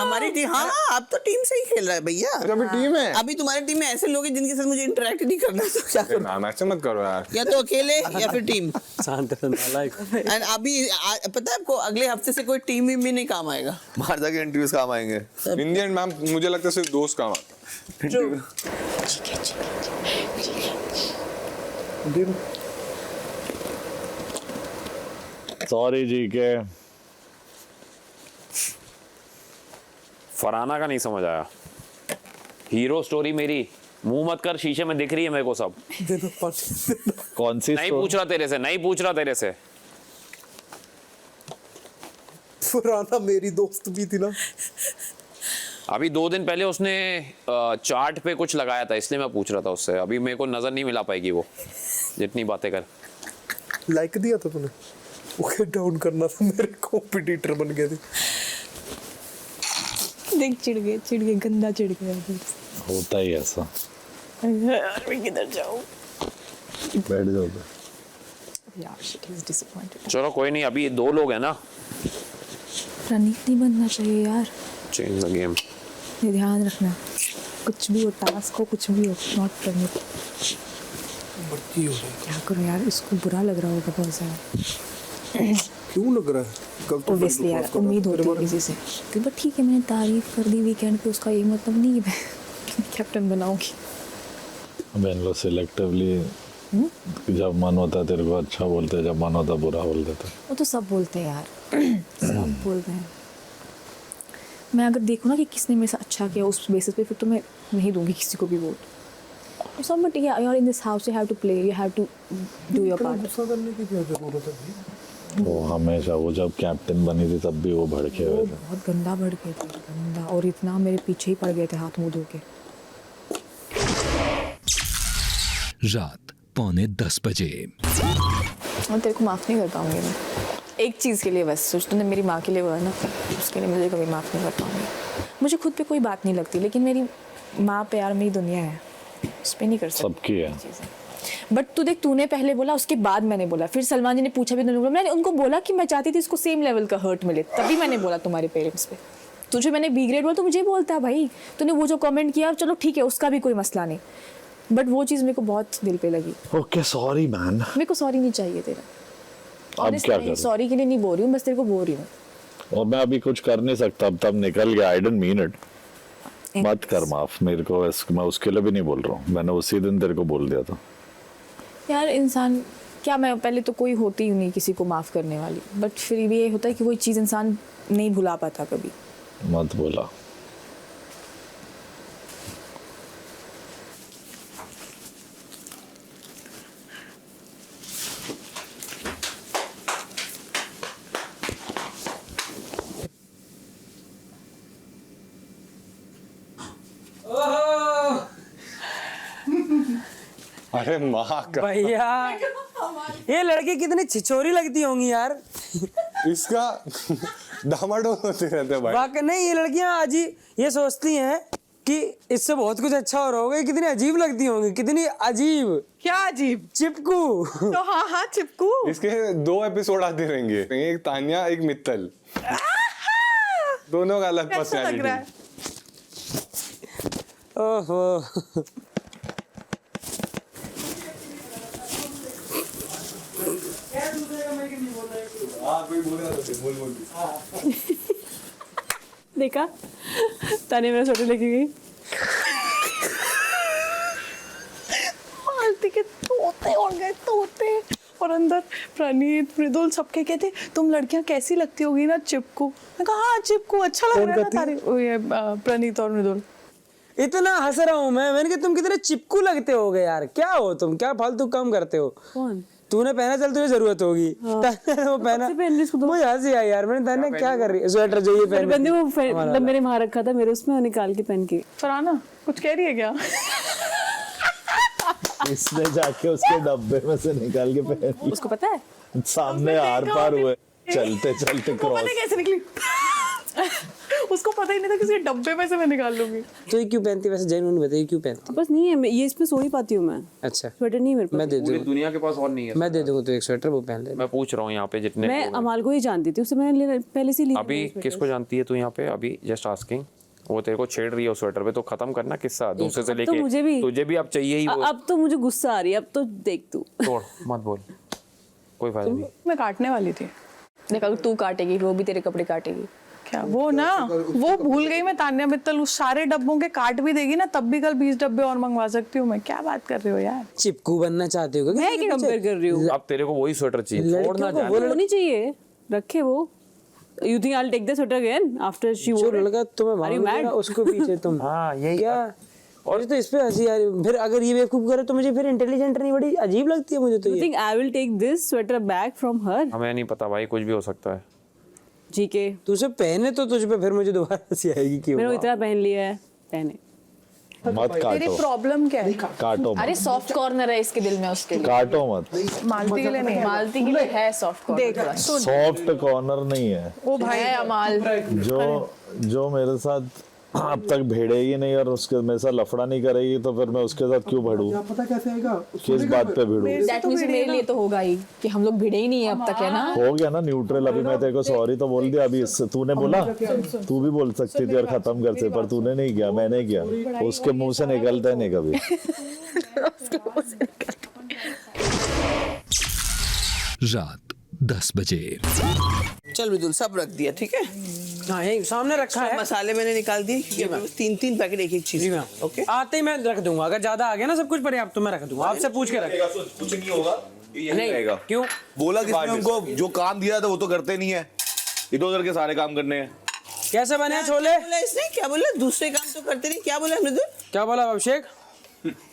हमारी टीम, हाँ आप तो टीम से ही खेल रहा है भैया। अभी टीम है, अभी तुम्हारी टीम में ऐसे लोग हैं जिनके साथ मुझे इंटरेक्ट नहीं करना, तो क्या करूं? मैम ऐसे मत करो यार, या तो अकेले या फिर टीम। शांत एंड अभी पता है आपको अगले हफ्ते से कोई टीम भी नहीं काम आएगा, मारदा के इंटरव्यूज काम आएंगे। इन द एंड मैम मुझे लगता है सिर्फ दोस्त काम आते हैं। सॉरी जी के फरहाना का नहीं समझ आया। हीरो स्टोरी मेरी, मुंह मत कर, शीशे में दिख रही है मेरे को सब। कौन सी? नहीं पूछ रहा तेरे से, नहीं पूछ रहा तेरे से। फरहाना मेरी दोस्त भी थी ना। अभी 2 दिन पहले उसने चार्ट पे कुछ लगाया था, इसलिए मैं पूछ रहा था उससे। अभी मेरे को नजर नहीं मिला पाएगी वो, जितनी बातें कर। लाइक दिया था तूने, ओके डाउन करना था, मेरे कॉम्पिटिटर बन गए थे। देख चिढ़ गए, गंदा चिढ़ गया। होता ही ऐसा। यार मैं किधर जाऊं? बैठ जाओ यार शिट, ही इज डिसअपॉइंटेड। चलो कोई नहीं, अभी 2 लोग हैं ना। प्रणीत नहीं बनना चाहिए यार, चेंज द गेम। ये ध्यान रखना, कुछ भी हो, टास्क हो, कुछ भी हो, नॉट प्रणीत। बढ़ती हो क्या करो यार, इसको बुरा लग रहा होगा बहुत ज़्यादा। क्यों लग रहा है? कल तो ऑब्वियसली यार उम्मीद होती है किसी से, बट ठीक है मैंने तारीफ कर दी वीकेंड पे, उसका ये मतलब नहीं कि मैं कैप्टन बनाऊंगी। अब इन लोग सिलेक्टिवली जब मन होता तेरे को अच्छा बोलते हैं, जब मन होता बुरा बोल देते। वो तो सब बोलते हैं यार, सब बोलते हैं। मैं अगर देखूँ ना कि किसने मेरे से अच्छा किया उस बेसिस पे, फिर तो मैं नहीं दूंगी किसी को भी वोट। सब बट यार in this house you have to play, you have to do your part. गुस्सा करने की क्या जरूरत है भाई? वो हमेशा, वो जब कैप्टन बनी थी तब भी वो भड़के हुए थे, बहुत गंदा भड़के थे, गंदा, और इतना मेरे पीछे ही पड़ गए थे हाथ मुंह धो के। रात 9:45 बजे। मैं तेरे को माफ़ नहीं कर पाऊंगी मैं, एक चीज़ के लिए बस सोच, तूने मेरी माँ के लिए हुआ है ना, उसके लिए मुझे कभी माफ़ नहीं कर पाऊंगी। मुझे खुद पे कोई बात नहीं लगती, लेकिन मेरी माँ पे यार मेरी दुनिया है, उस पर नहीं कर सकती। सबकी है। बट तू देख, तूने पहले बोला, उसके बाद मैंने बोला, फिर सलमान जी ने पूछा भी, मैंने उनको बोला कि मैं चाहती थी इसको सेम लेवल का हर्ट मिले, तभी मैंने बोला तुम्हारे पेरेंट्स पे। तुझे मैंने बी ग्रेड बोला तो मुझे बोलता भाई, तूने वो जो कमेंट किया चलो ठीक है, उसका भी कोई मसला नहीं, बट वो चीज़ मेरे को बहुत दिल पे लगी। ओके सॉरी मैन, मेरे को सॉरी नहीं चाहिए तेरा। अब क्या करूं? सॉरी के लिए नहीं बोल रही हूँ, बस तेरे को बोल रही हूँ। और मैं अभी कुछ कर नहीं सकता, अब तब निकल गया, आई डिडंट मीन इट। मत कर माफ मेरे को, मैं उसके लिए भी नहीं बोल रहा हूँ, मैंने उसी दिन तेरे को बोल दिया था। यार इंसान क्या, मैं पहले तो कोई होती ही नहीं किसी को माफ़ करने वाली, बट फिर भी ये होता है कि कोई चीज़ इंसान नहीं भुला पाता कभी। मत बोला। अरे माँ का भैया, ये लड़की कितनी छिछोरी लगती होंगी यार। इसका डामाडोल होते रहते हैं भाई। वाकई नहीं, ये लड़कियां आज ही ये सोचती हैं कि इससे बहुत कुछ अच्छा हो रहा होगा। ये कितनी अजीब लगती होंगी, कितनी अजीब। क्या अजीब? चिपकू। तो हाँ हाँ चिपकू। इसके 2 एपिसोड आते रहेंगे, एक तानिया एक मित्तल, दोनों का अलग पर्सनैलिटी। ओहो देखा, ताने मेरा छोटे लेके गई। मालती के तोते हो गए, तोते। और अंदर प्रणीत, मृदुल सबके कहते तुम लड़कियां कैसी लगती होगी ना चिपकू। मैं कहा हाँ चिपकू अच्छा लग रहा है ना तारीफ, ये प्रणीत और मृदुल। इतना हंस रहा हूँ मैं कहा तुम कितने चिपकू लगते हो गए यार, क्या हो तुम, क्या फालतू काम करते हो। कौन? तूने पहना, चल तुझे जरूरत होगी। वो पहना, मुझे हंसी आई यार, मैंने तान्या क्या कर रही है, स्वेटर जो ये पहन, वो मतलब मेरे वहाँ रखा था, मेरे उसमें निकाल के पहन के। फरहाना कुछ कह रही है क्या? इसने जाके उसके डब्बे में से निकाल के पहन, उसको पता है सामने आर पार हुए। चलते चलते वो पता है कैसे निकली उसको पता ही नहीं था किसी डब्बे में से मैं निकाल लूंगी। तो ये क्यों पहनती है वैसे? जेन्युइन बताइए क्यों पहनती? बस नहीं है, ये इसमें सो नहीं पाती हूँ मैं। अच्छा, स्वेटर नहीं है मेरे पास। मैं दे पूरी दूँ, दुनिया के पास और नहीं है। मैं दे दूँगा तो एक स्वेटर वो पहन ले। मैं पूछ रहा हूँ यहाँ पे जितने मैं लोग हैं। अमाल को ही जानती थी, उसे मैंने पहले से लिया। अभी किसको जानती है तू यहाँ पे? अभी जस्ट आस्किंग। वो तेरे को छेड़ रही है उस स्वेटर पे, तो खत्म करना किस्सा दूसरे से लेके। मुझे भी तुझे भी अब चाहिए ही वो। अब तो मुझे गुस्सा आ रही है, अब तो देख तू। तोड़ मत बोल, कोई फायदा नहीं। मैं काटने वाली थी। देखा तू काटेगी, वो भी तेरे कपड़े काटेगी। क्या वो ना, वो भूल गई मैं तान्या मित्तल उस सारे डब्बों के काट भी देगी ना, तब भी कल 20 डब्बे और मंगवा सकती हूँ मैं। क्या बात कर रहे हो यार? चिपकू बनना चाहते हो? मैं क्या कंपेयर कर रही हूँ? अब तेरे को वही स्वेटर चाहिए, छोड़ना लड़कियों को वो होनी चाहिए, रखे वो। You think I'll take the sweater again after she wore it? लड़का तुम्हें Are you mad? उसको पीछे तुम। हाँ यही क्या? और तो इस पे हंसी आ रही। फिर अगर ये बेवकूफ करे तो मुझे फिर इंटेलिजेंट नहीं, बड़ी अजीब लगती है मुझे तो। You think I will take this sweater back from her? हमें नहीं पता भाई, कुछ भी हो सकता है। जी के तू उसे पहने तो तुझ पे फिर मुझे दोबारा हंसी आएगी क्यों? मैंने इतना पहन लिया है, पहने। मत तेरी काटो, प्रॉब्लम क्या है? काटो अरे मत, सॉफ्ट कॉर्नर है इसके दिल में, उसके लिए। काटो मत। मालती के लिए नहीं है। मालती के लिए है सॉफ्ट कॉर्नर। सॉफ्ट कॉर्नर नहीं है। ओ भाई है अमाल। जो मेरे साथ अब तक भिड़ेगी नहीं और उसके मेरे साथ लफड़ा नहीं करेगी तो फिर मैं उसके साथ क्यों भिड़ूं? पता कैसे आएगा? किस बात पे भिड़ूं? दैट मींस मेरे लिए तो होगा ही कि हम लोग भिड़े ही नहीं है अब तक, है ना? हो गया ना न्यूट्रल। अभी मैं तेरे को सॉरी तो बोल दिया। अभी इससे तूने बोला, तू भी बोल सकती थी और खत्म करते, पर तूने नहीं किया, मैंने किया। उसके मुंह से निकलता है नहीं कभी। रात 10 बजे। चल मृदुल सब रख दिया, ठीक है? हाँ यही सामने रखा है। मसाले मैंने निकाल दिए क्योंकि 3-3 पैकेट एक एक चीज। ओके, आते ही मैं रख दूंगा। अगर ज्यादा आ गया ना सब कुछ पर्याप्त तो मैं रख दूंगा। आपसे पूछ के रख। कुछ नहीं होगा, यही नहीं रहेगा। क्यों? बोला किसने उनको? जो काम दिया था वो तो करते नहीं है, इधर उधर के सारे काम करने हैं। कैसे बने हैं छोले? बोला इसने, क्या बोला? दूसरे काम तो करते नहीं। क्या बोला मृदुल? क्या बोला अभिषेक?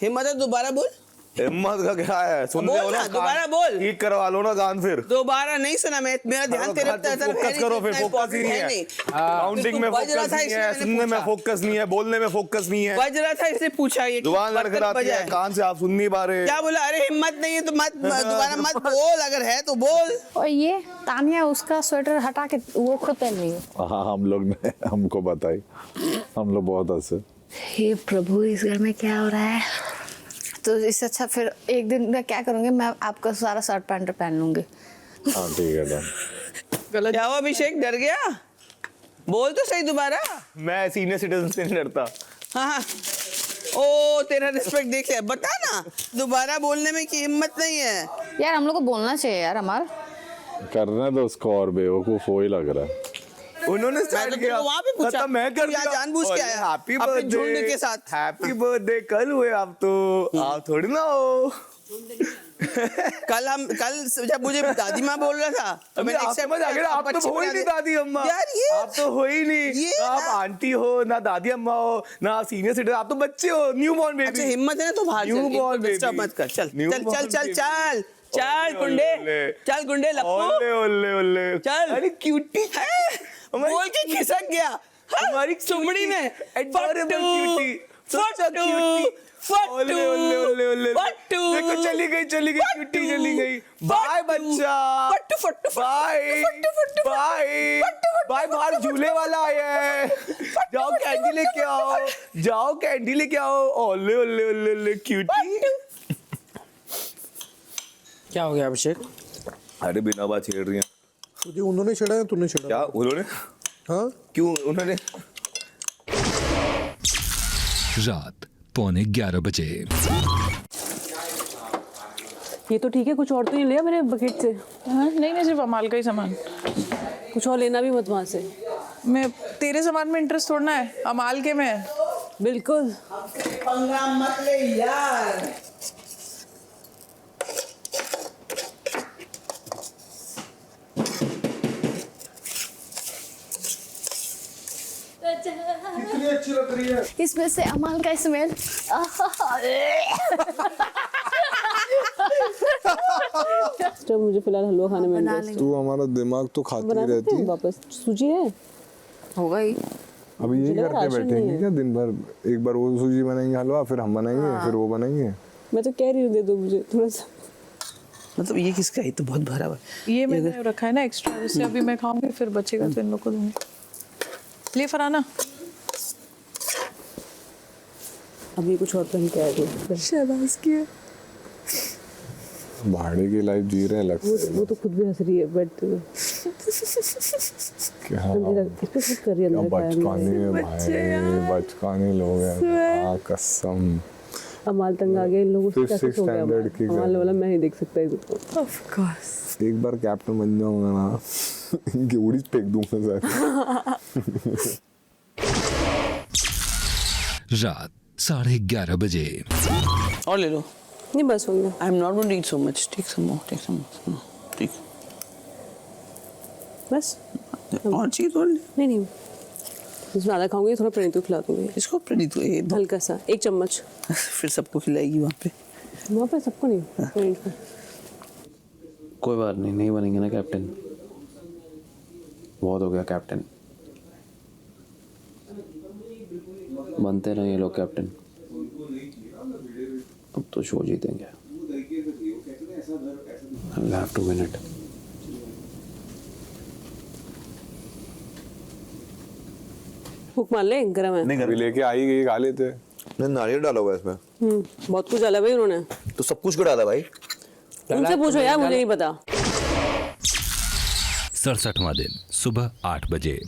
हिम्मत है दोबारा बोल। हिम्मत का क्या है? सुन बोल ले हो ना, ना, दोबारा बोल। ठीक करवा लो ना कान फिर। दोबारा नहीं सुना मैं, मेरा ध्यान तेरे तरफ फोकस करो फिर। फोकस ही नहीं है, काउंटिंग में फोकस नहीं है, सुनने में फोकस नहीं है, बोलने में फोकस नहीं है। बज रहा था इसलिए पूछा। ये जुबान लड़खड़ाती है, कान से आप सुन नहीं पा रहे। क्या बोला? अरे हिम्मत नहीं है तो मत दोबारा मत बोल, अगर है तो बोल। और ये तानिया उसका स्वेटर हटा के वो खुद पहन रही है। हाँ हम लोग ने हमको बताई, हम लोग बहुत हंसे। हे प्रभु, इस घर में क्या हो रहा है? तो इससे अच्छा फिर एक दिन मैं क्या करूँगी, मैं आपका सारा शर्ट पैंट पहन लूंगी। हाँ ठीक है डन। गलत। क्या हुआ अभिषेक, डर गया? बोल तो सही दोबारा। मैं सीनियर सिटीजन से नहीं डरता। हाँ ओ तेरा रिस्पेक्ट देख लिया। बता ना, दोबारा बोलने में की हिम्मत नहीं है यार। हम लोग को बोलना चाहिए यार अमाल। करने दो उसको, और बेवकूफ हो ही लग रहा है। उन्होंने स्टार्ट किया, वहाँ पे पूछा, मैं कर दिया। जानबूझ के आया हैप्पी अपने झुंड के बर्थडे साथ। हैप्पी बर्थडे कल हुए आप तो, आप थोड़ी ना हो। कल जब मुझे दादी माँ बोल रहा था तो मैंने आप समझ आ गया। आप तो हो ही नहीं दादी अम्मा यार। ये आप तो हो ही नहीं, ना आप आंटी हो, ना दादी अम्मा हो, ना आप सीनियर सिटीजन। आप तो बच्चे हो, न्यू बॉर्न बेबी। अच्छा हिम्मत है ना तो बाहर चल, Newborn डिस्टर्ब baby. मत कर। चल Newborn चल चल चल baby. चल चल गुंडे, चल गुंडे लप्पू, ओले ओले ओले चल। अरे क्यूटी बोल के खिसक गया हमारी चुमड़ी में। एडोरेबल क्यूटी, फट्टू ओले ओले ओले ओले देखो चली गई क्यूटी, चली गई। बाय बच्चा, फट्टू फट्टू बाय बाय बाय। बाहर झूले वाला आया है, जाओ कैंडी लेके आओ, जाओ कैंडी लेके आओ। ओले ओले ओले ओले क्यूटी। क्या हो गया अभिषेक? अरे बिना बात छेड़ रही हैं। तुझे उन्होंने छेड़ा है, तूने छेड़ा? क्या उन्होंने? हाँ क्यों उन्होंने? रात 11:15 बजे। ये तो ठीक है, कुछ और तो नहीं लिया मेरे बकेट से? हाँ, नहीं सिर्फ अमाल का ही सामान। कुछ और लेना भी मत वहाँ से। मैं तेरे सामान में इंटरेस्ट थोड़ना है, अमाल के में। बिल्कुल। पंगा मत ले यार। कितनी अच्छी लग रही है। इसमें से अमाल का स्मेल। तो मुझे फिलहाल हलवा खाने में इंटरेस्ट। तू हमारा दिमाग तो खाती ही रहती है। वापस सूजी है, होगा ही। अभी यही करते बैठेंगे क्या दिन भर? एक बार वो सूजी बनाएंगे हलवा, फिर हम बनाएंगे, फिर वो बनाएंगे। मैं तो कह रही हूँ दे दो मुझे थोड़ा सा। मतलब ये किसका है? तो बहुत भरा हुआ है। ये मैंने रखा है ना एक्स्ट्रा, जैसे अभी मैं खाऊंगी फिर बचेगा तो इन लोग को दूंगी। ले फरहाना, अभी कुछ और पहन के आएगी। शहबाज की है। भाड़े की लाइफ जी रहे हैं लगता है। वो तो खुद भी हंस रही है बट क्या इस पे खुद कर रही है अंदर का बचकाने भाई, बचकाने लोग हैं। हाँ कसम। अमाल तंग आ गया इन लोगों से। Fifth, sixth standard की अमाल वाला मैं ही देख सकता है। Of course. एक बार कैप्टन बन जाऊंगा ना, इनकी उड़ी फेंक दूंगा सर। रात 11:30 बजे। और ले लो। नहीं बस हो गया। I am not going to eat so much. Take some more. ठीक बस और चाहिए तो नहीं नहीं, इसमें आधा खाऊंगी, थोड़ा प्रणीत को खिला दूंगी। इसको प्रणीत को ये हल्का सा 1 चम्मच। फिर सबको खिलाएगी वहाँ पे सबको नहीं, प्रणीत को। कोई बात नहीं, नहीं बनेंगे ना कैप्टन, बहुत हो गया कैप्टन, बनते रहे ये लोग कैप्टन, अब तो शो जीतेंगे। I will have to win it. भूख मान ले, गरम है। अभी लेके आई गई, खा लेते। नहीं नारियल डाला हुआ है इसमें। बहुत कुछ डाला भाई उन्होंने। तो सब कुछ को डाला भाई। उनसे पूछो यार, मुझे नहीं पता। 67वां दिन सुबह 8 बजे।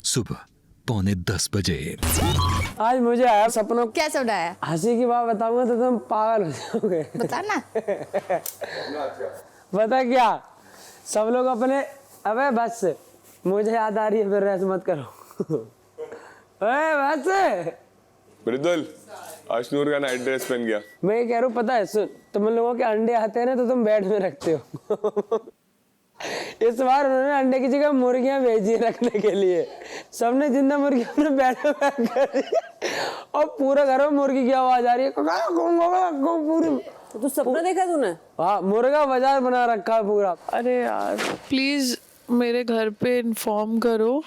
सुबह 9:45 बजे। आज मुझे आया सपनों। क्या सपना आया? हंसी की बात बताऊंगा तो तुम पागल हो जाओगे। बता ना। बता क्या, सब लोग अपने, अबे बस मुझे याद आ रही है, फिर रेस मत करो। ओए बस मृदुल, अशनूर का नाइट ड्रेस पहन गया। मैं ये कह रहा हूँ, पता है सुन, तुम लोगों के अंडे आते हैं ना तो तुम बेड में रखते हो। इस बार उन्होंने अंडे की जगह मुर्गियां भेजी रखने के लिए। सबने जिंदा मुर्गी अपने बेड में पैक कर दी और पूरा घर में मुर्गी की आवाज आ रही है। पूरी तो सपना देखा तूने? हाँ, मुर्गा बाजार बना रखा है पूरा। अरे यार प्लीज मेरे घर पे इन्फॉर्म करो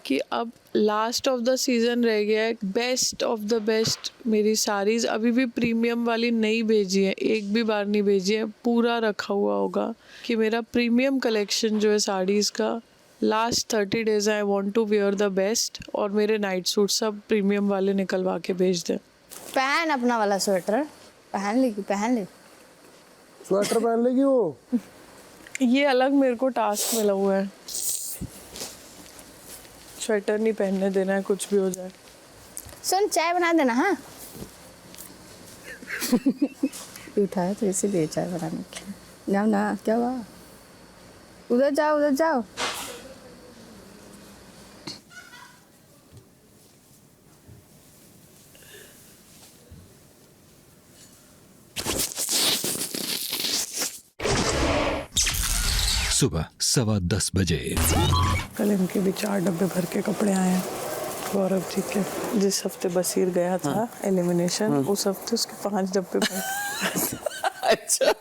कि अब लास्ट ऑफ द सीजन रह गया है। बेस्ट ऑफ द बेस्ट मेरी साड़ीज अभी भी प्रीमियम वाली नहीं भेजी है, एक भी बार नहीं भेजी है। पूरा रखा हुआ होगा कि मेरा प्रीमियम कलेक्शन जो है साड़ीज़ का, last 30 days I want to wear the best, और मेरे नाइट सूट सब प्रीमियम वाले निकलवा के भेज दें। पहन अपना वाला स्वेटर, पहन ले स्वेटर पहन लेगी वो। ये अलग मेरे को टास्क मिला हुआ है, स्वेटर नहीं पहनने देना है, कुछ भी हो जाए। सुन, चाय बना देना। हाँ उठाया तो इसीलिए चाय बनाने के लिए। जाओ ना, क्या हुआ? उधर जाओ। सुबह 10:15 बजे। कल इनके भी 4 डब्बे भर के कपड़े आए हैं गौरव जी के। जिस हफ्ते बसीर गया था एलिमिनेशन, उस हफ्ते उसके 5 डब्बे भर। अच्छा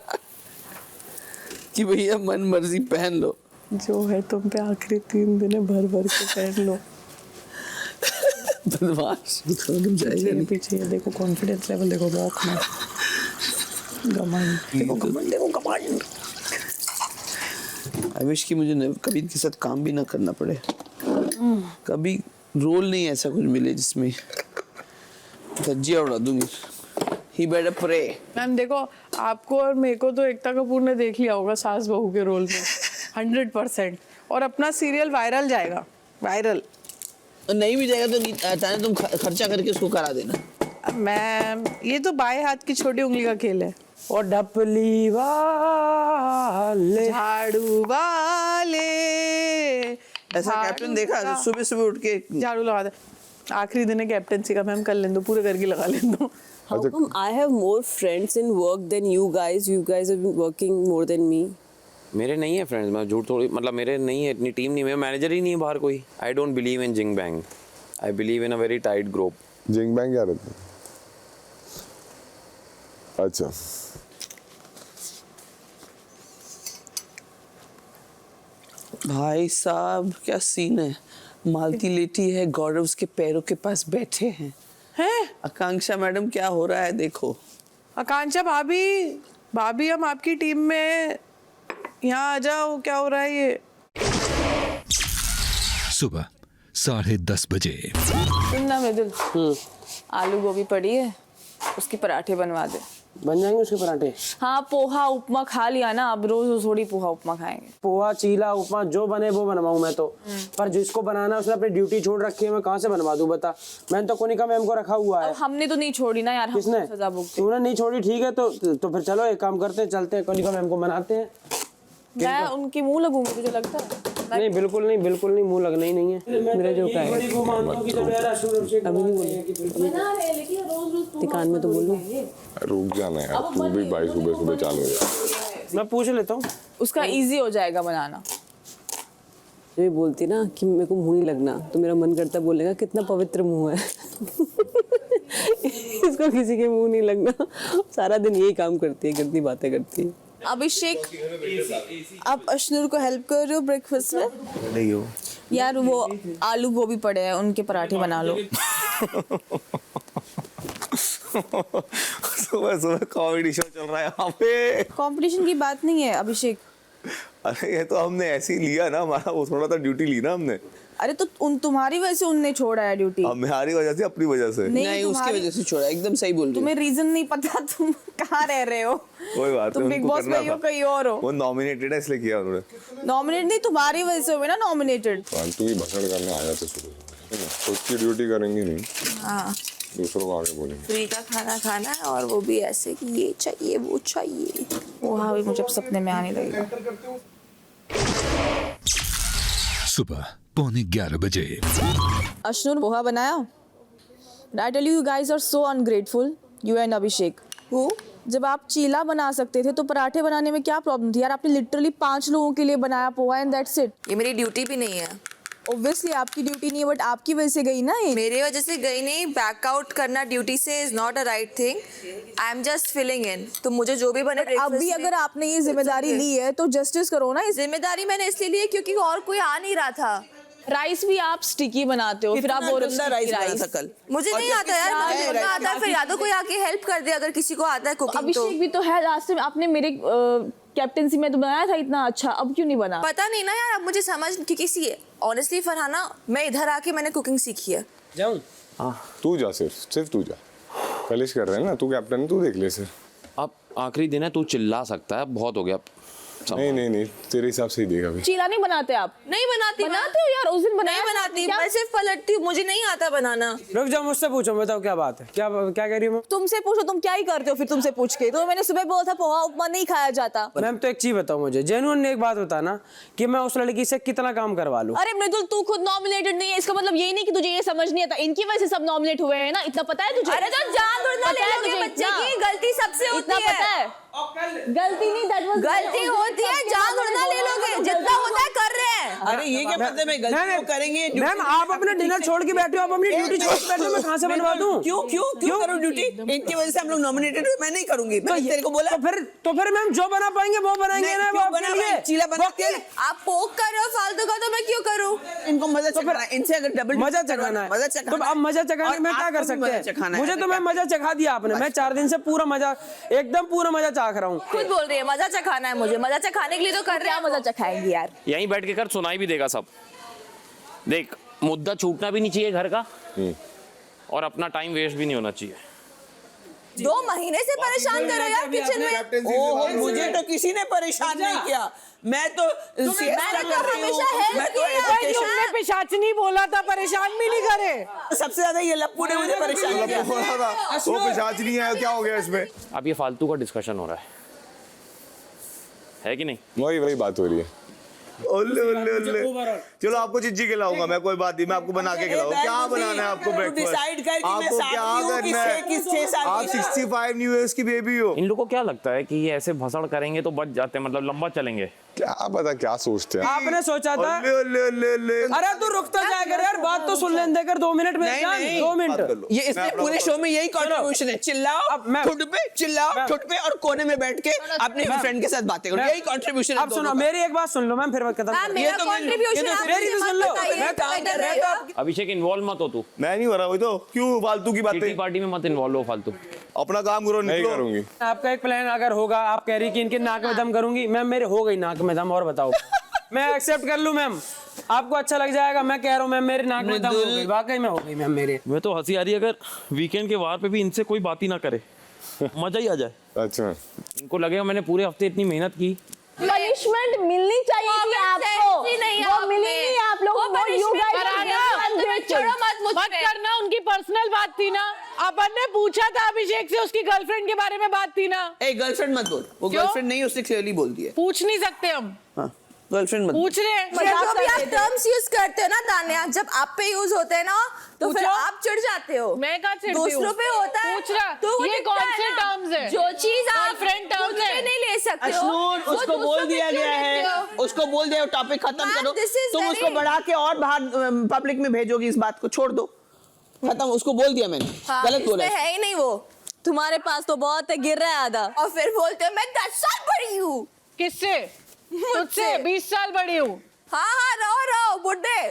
कि भैया मन मर्जी पहन लो, जो है तुम पे आखिरी 3 दिन भर भर के पहन लो। बदमाश जाएगा नहीं। पीछे ये देखो, कॉन्फिडेंस लेवल देखो, वॉक में घमंड। आई विश कि मुझे कभी इनके साथ काम भी ना करना पड़े, कभी रोल नहीं ऐसा कुछ मिले जिसमें धज्जियाँ उड़ा दूंगी। He better pray. मैम देखो, आपको और मेरे को तो एकता कपूर ने देख लिया होगा सास बहू के रोल में 100%, और अपना सीरियल वायरल जाएगा, वायरल। नहीं भी जाएगा तो चाहे तुम खर्चा करके उसको करा देना। मैम ये तो बाएं हाथ की छोटी उंगली का खेल है। और डपली वाले, झाड़ू वाले, ऐसा कैप्टन देखा सुबह सुबह उठ के झाड़ू लगा दे। आखिरी दिन है कैप्टनसी का, मैम कर लें दो, पूरे घर की लगा लें दो। How come I have more friends in work than you guys? You guys have been working more than me. मेरे नहीं है फ्रेंड्स, मैं झूठ थोड़ी, मतलब मेरे नहीं है इतनी टीम नहीं, मेरा मैनेजर ही नहीं है बाहर कोई। I don't believe in zing bang, I believe in a very tight group. Zing bang क्या रहता है? अच्छा, भाई साहब क्या सीन है। मालती लेटी है, गौरव उसके पैरों के पास बैठे हैं। आकांक्षा मैडम क्या हो रहा है देखो। आकांक्षा भाभी, भाभी हम आपकी टीम में, यहाँ आ जाओ, क्या हो रहा है ये। सुबह 10:30 बजे। सुनना मृदुल, आलू गोभी पड़ी है, उसके पराठे बनवा दे। बन जाएंगे उसके पराठे? हाँ, पोहा उपमा खा लिया ना, अब रोज थोड़ी पोहा उपमा खाएंगे। पोहा, चीला, उपमा जो बने वो बनवाऊं मैं तो, पर जिसको बनाना है उसने अपनी ड्यूटी छोड़ रखी है, मैं कहाँ से बनवा दूं बता। मैंने तो कोनिका मैम को रखा हुआ है। हमने तो नहीं छोड़ी ना यार, किसने? सजा भुगती। तूने नहीं छोड़ी, ठीक है तो फिर चलो एक काम करते हैं, चलते हैं कोनिका मैम को मनाते हैं। मैं उनकी मुंह लगूंगी तुझे लगता है? नहीं बिल्कुल नहीं, मुंह लगना ही नहीं है मेरा जो का है। अभी नहीं बोलिए, दुकान में तो बोलूं। रुक जाना यार, तू भी भाई सुबह सुबह चालू हो जा। मैं पूछ लेता हूँ, उसका इजी हो जाएगा बनाना। ये बोलती ना कि मेरे को मुंह नहीं लगना, तो मेरा मन करता बोलने का कितना पवित्र मुंह है। इसको किसी के मुंह नहीं लगना, सारा दिन यही काम करती है, कितनी बातें करती है। अभिषेक, आप अश्नूर को हेल्प कर रहे हो ब्रेकफास्ट में? नहीं हो यार, वो आलू गोभी पड़े हैं, उनके पराठे बना लो। सुबह सुबह कॉमेडी शो चल रहा है यहाँ पे। कंपटीशन की बात नहीं है अभिषेक। अरे ये तो हमने ऐसे ही लिया ना, हमारा वो थोड़ा सा ड्यूटी ली ना हमने। अरे तो तुम्हारी वजह से उनने छोड़ा है ड्यूटी। हमारी वजह से, अपनी वजह से नहीं, उसकी वजह से छोड़ा। एकदम सही बोल रही हो। तुम्हें रीजन नहीं पता, तुम कहाँ रह रहे हो। कोई बात तुम बिग बॉस में ही हो, कहीं और हो। वो नॉमिनेटेड है इसलिए किया उन्होंने। नॉमिनेट नहीं, तुम्हारी वजह से हुए ना नॉमिनेटेड। फालतू की भसड़ करने आ जाते सुबह, खुद की ड्यूटी करेंगे नहीं, हाँ, दूसरों को आगे बोलेंगे। फ्री का खाना खाना है, और वो भी ऐसे कि ये चाहिए वो चाहिए। पोहा भी मुझे सपने में आने लगेगा। सुबह 11:15 बजे। अश्नूर पोहा बनाया। I tell you, you guys are so ungrateful, you and Abhishek. Who? जब आप चीला बना सकते थे तो पराठे बनाने में क्या प्रॉब्लम थी यार? आपने लिटरली 5 लोगों के लिए बनाया पोहा एंड दैट्स इट। ये मेरी ड्यूटी भी नहीं है। Obviously आपकी ड्यूटी नहीं है, बट आपकी वजह से गई ना ये। मेरी वजह से गई नहीं, बैकआउट करना ड्यूटी से is not a right thing. I am just filling in. तो मुझे जो भी बने अभी अगर आपने ये जिम्मेदारी ली है तो जस्टिस करो ना। जिम्मेदारी मैंने इसलिए ली है क्योंकि और कोई आ नहीं रहा था। राइस भी आप स्टिकी बनाते हो, फिर आप बोल रहे हो राइस बना था कल। मुझे नहीं आता यार, मुझे नहीं आता है। फिर या तो कोई आके हेल्प कर दे अगर किसी को आता है कुकिंग। अभिषेक भी तो है, लास्ट टाइम आपने मेरे कैप्टेंसी में तो बनाया था इतना अच्छा, अब क्यों नहीं बना? पता नहीं ना यार, अब मुझे समझ क्योंकि सी है ऑनेस्टली फरहाना, मैं इधर आके मैंने कुकिंग सीखी है। जाऊं? हाँ तू जा, सिर्फ तू जा। कलिश कर रहे हैं ना, तू कैप्टन है, तू देख ले सिर्फ। अब आखिरी दिन है, तू चिल्ला सकता है, बहुत हो गया। नहीं, तेरे हिसाब से ही देगा भाई। चीला नहीं बनाते आप? नहीं बनाती। बनाते हो यार, उस दिन बनाया। नहीं बनाती, मैं सिर्फ पलटती हूँ, मुझे नहीं आता बनाना। रुक जाओ, मुझसे पूछो, बताओ क्या बात है, क्या कह रही हूँ? तुमसे पूछो, तुम क्या ही करते हो फिर तुमसे पूछ के? तो मैंने सुबह बोला था पोहा उपमा नहीं खाया जाता। मैम तो एक चीज बताओ मुझे, जेन्युइन एक बात बता ना, कि मैं उस लड़की से कितना काम करवा लूं। अरे मृदुल, तू खुद नॉमिनेटेड नहीं है, इसका मतलब ये नहीं कि तुझे ये समझ नहीं आता। इनकी वजह से सब नॉमिनेट हुए हैं ना, इतना पता है तुझे? अरे तो जान थोड़ा ले लोगे बच्चे की, गलती सबसे होती है। पता है गलती नहीं, गलती होती है, जान थोड़ा ले लोगे, जितना होता है कर रहे हैं। अरे ये क्या पता है, मैं गलती करेंगे। मैम आप अपना डिनर छोड़ के बैठे हो, आप अपनी ड्यूटी छोड़ के बैठे हो, मैं कहाँ से बनवा दूं? क्यों करूं ड्यूटी? इनकी वजह से हम लोग नॉमिनेटेड हुए, मैं नहीं करूंगी। मैंने तेरे को बोला। तो फिर मैम जो बना पाएंगे वो बनाएंगे ना, वो आपके लिए। चीला बना के आप पोक कर रहे हो फालतू का, तो मैं क्यों करूं? इनको मजा चखना है, इनसे अगर डबल मजा चखाना है तो अब मजा चखाने में क्या कर सकते हैं? मुझे तो मैं मजा चखा दिया आपने, मैं 4 दिन से पूरा मजा, एकदम पूरा मजा चाख रहा हूँ। खुद बोल रही है मजा चखाना है मुझे, मजा चखाने के लिए तो कर रहे हैं। मजा चखाएंगी यार, यहीं बैठ के कर, सुनाई भी देगा सब। देख, मुद्दा छूटना भी नहीं चाहिए घर का। और अपना टाइम वेस्ट भी नहीं होना चाहिए। 2 महीने से परेशान कर रहे हो यार किचन में। ओह, मुझे तो किसी ने परेशान नहीं किया। मैं तो मैंने तो हमेशा हेल्प किया। तुमने पिशाचनी बोला था, परेशान भी नहीं करे। सबसे ज्यादा ये लप्पू ने मुझे परेशान किया। वो पिशाच नहीं है, क्या हो गया इसमें? अब ये फालतू का डिस्कशन हो रहा है कि नहीं? वही बात हो रही है। ओले ओले ओले, चलो आपको चिज्जी खिलाऊंगा मैं, कोई बात नहीं, मैं आपको बना के खिलाऊंगा। क्या बनाना है आपको ब्रेकफास्ट? डिसाइड कर कि मैं आपको क्या करना है? आप 65 न्यू ईयर्स की बेबी हो। इन लोगों को क्या लगता है कि ये ऐसे भसड़ करेंगे तो बच जाते हैं, मतलब लंबा चलेंगे? क्या पता क्या सोचते हैं। आपने सोचा था। ओले ओले ओले ओले। अरे तू रुकता जाया कर यार, बात तो सुन लेने देकर 2 मिनट में। 2 मिनट। ये इसने पूरे शो में यही कंट्रीब्यूशन है। चिल्लाओ, ठुट पे चिल्लाओ, ठुट पे और कोने में बैठ के अपने फ्रेंड के साथ बातें करो। यही कंट्रीब्यूशन है। अब सुनो, मेरी एक बात सुन लो मैम, फिर मैं खत्म कर। मेरा कंट्रीब्यूशन मेरी तो सुन लो। मैं काम कर रहा था। अभिषेक इन्वॉल्व मत हो तू। मैं नहीं हो रहा, वही तो, क्यों फालतू की बातें? पार्टी में मत इन्वॉल्व हो फालतू। अपना काम करो, नहीं निकलो। करूंगी। आपका एक प्लान अगर होगा, आप कह रही कि इनके नाक में दम करूंगी, मैम मेरे हो गई नाक में दम, और बताओ। मैं एक्सेप्ट कर लूं मैम, आपको अच्छा लग जाएगा। मैं कह रहा हूं मैम, मेरे नाक में दम हो गई, वाकई में हो गई मैम मेरे। मैं तो हंसी आ रही है, अगर वीकेंड के वार पे भी इनसे कोई बात ही ना करे, मजा ही आ जाए। अच्छा, इनको लगेगा मैंने पूरे हफ्ते इतनी मेहनत की। पनिशमेंट मिलनी चाहिए थी आपको, वो मिली नहीं आप लोगों को। मत करना, उनकी पर्सनल बात थी ना। अपन ने पूछा था अभिषेक से, उसकी गर्लफ्रेंड के बारे में बात थी ना। ए, गर्लफ्रेंड मत बोल, वो गर्लफ्रेंड नहीं, उसने क्लियरली बोल दिया। पूछ नहीं सकते हम। गर्लफ्रेंड मत पूछ रहे हैं। जो भी आप टर्म्स यूज करते हो ना तान्या, जब आप पे यूज होते हैं ना तो फिर आप चिढ़ जाते हो। मैं कहाँ चिढ़ती हूँ? दूसरों पे होता है। पूछ रहा, तो ये कौन से टर्म्स है? जो चीज आप फ्रेंड टर्म्स है, नहीं ले सकते हो, अश्नूर, उसको बोल दिया गया है, उसको बोल दिया, टॉपिक खत्म करो। तुम उसको बढ़ा के और बाहर पब्लिक में भेजोगी, इस बात को छोड़ दो, खत्म। उसको बोल दिया मैंने, गलत बोला है ही नहीं। वो तुम्हारे पास तो बहुत है, गिर रहा है आधा, और फिर बोलते हो मैं 10 साल बड़ी हूँ। किससे? मुझसे 20 साल बड़ी हूँ। हाँ, रहो बुड्ढे।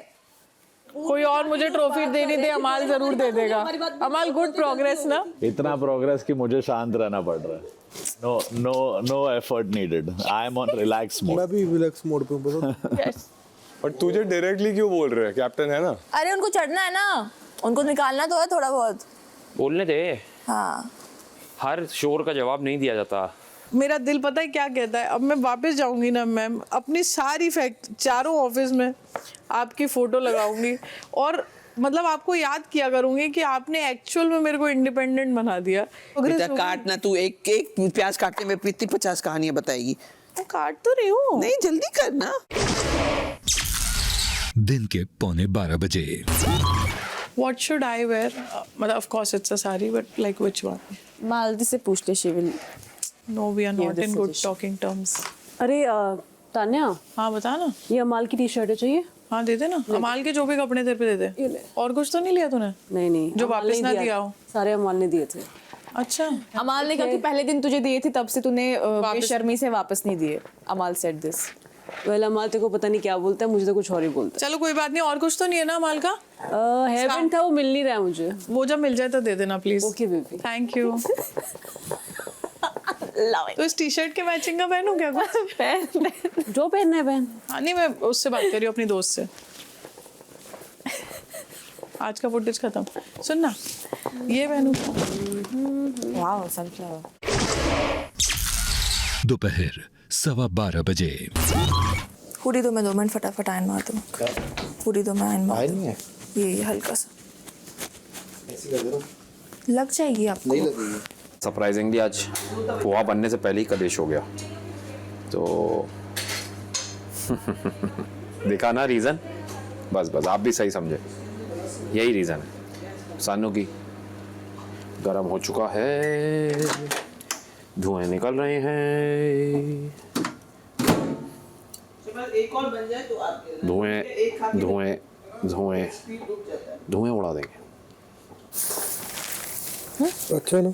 कोई और मुझे ट्रॉफी देनी दे, अमाल जरूर दे देगा। अमाल गुड प्रोग्रेस ना। इतना प्रोग्रेस कि मुझे शांत रहना पड़ रहा है। No effort needed. I am on relax mode. मैं भी रिलैक्स मोड पे हूँ। पर तुझे डायरेक्टली क्यों बोल रहे हैं? कैप्टन है ना। अरे उनको चढ़ना है ना, उनको निकालना तो है थोड़ा बहुत। बोलने दे। हाँ, हर शोर का जवाब नहीं दिया जाता। मेरा दिल पता है क्या कहता है। अब मैं वापस जाऊंगी ना मैम, अपनी सारी चारों ऑफिस में आपकी फोटो लगाऊंगी, और मतलब आपको याद किया करूंगी कि आपने एक्चुअल में मेरे को इंडिपेंडेंट बना दिया। काटना, तू एक प्याज काटने में कितनी 50 कहानियां बताएगी। काट तो रही हूँ। नहीं, जल्दी करना। दिन के 11:45 बजे। What should I wear? मतलब of course it's a sari, but like which one? मालती से पूछ ले, she will. No, we are not the in good suggestion. talking terms. अरे तान्या, हाँ बता ना। ये अमाल की टी शर्ट चाहिए? हाँ दे दे ना। अमाल के जो भी कपड़े तेरे पे दे दे। और कुछ तो नहीं लिया तूने? नहीं, जो वापस ना दिया हो। सारे अमाल ने दिए थे। अच्छा, अमाल ने कहा कि पहले दिन तुझे दिए थे, तब से तूने बेशर्मी से वापस नहीं दिए। अमाल सेड दिस। वेल, अमाल तेरे को पता नहीं क्या बोलता है, मुझे तो कुछ और ही बोलता चलो कोई बात नहीं। और कुछ तो नहीं है ना अमाल का? है। हेवन था, वो मिल नहीं रहा है मुझे। वो जब मिल जाए तो दे देना please. Okay baby, thank you. तो इस टी शर्ट के मैचिंग का पहनूं क्या कुछ? पहन जो पहनना है पहन। हाँ नहीं, मैं उससे बात कर रही हूँ, अपनी दोस्त से। आज का फुटेज खत्म। सुन ना, ये पहनूं। वाह, सनफ्लावर। दोपहर 12:15 बजे। पूरी दो मैं 2 मिनट फटाफट आयन मार दूँ। पूरी दो मैं आयन मार दूँ। ये हल्का सा लग जाएगी आपको। नहीं लगेगी। सरप्राइजिंगली आज पोहा बनने से पहले ही कलेश हो गया, तो देखा ना रीजन। बस आप भी सही समझे, यही रीजन है। सानू की गरम हो चुका है, धुएं निकल रहे हैं। एक और बन जाए तो आपके धुएं उड़ा देंगे। अच्छा ना,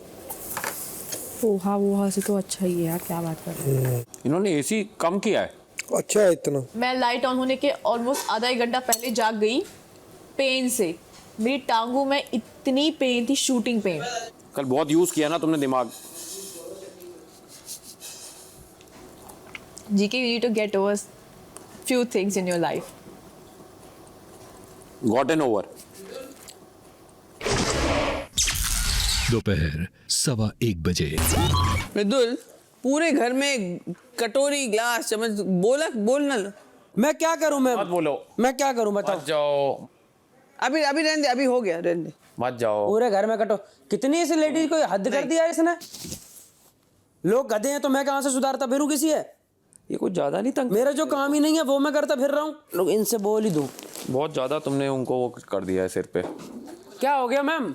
पोहा से तो अच्छा ही है यार, क्या बात कर रहे हैं। इन्होंने एसी कम किया है। अच्छा है इतना। मैं लाइट ऑन होने के ऑलमोस्ट आधा 1 घंटा पहले जाग गई पेन से। मेरी टांगों में इतनी पेन थी, शूटिंग पेन। कल बहुत यूज किया ना तुमने दिमाग। GK, you need to get over few things in your life. Gotten over. दोपहर 1:15 मृदुल, पूरे घर में कटोरी, ग्लास, चम्मच बोलना। मैं क्या करूं? मैं मत बोलो। मैं क्या करूं बताओ? मत जाओ, अभी रहने दे, अभी हो गया, रहने दे। मत जाओ। पूरे घर में कटो। कितनी ऐसी लेडीज को हद कर दिया है इसने। लोग गधे हैं तो मैं कहां से सुधारता फिरूं किसी है? ये कुछ ज्यादा नहीं तंग। मेरा जो काम ही नहीं है वो मैं करता फिर रहा हूँ। लोग इनसे बोल ही दूं। बहुत ज्यादा तुमने उनको वो कर दिया है सिर पे। क्या हो गया मैम?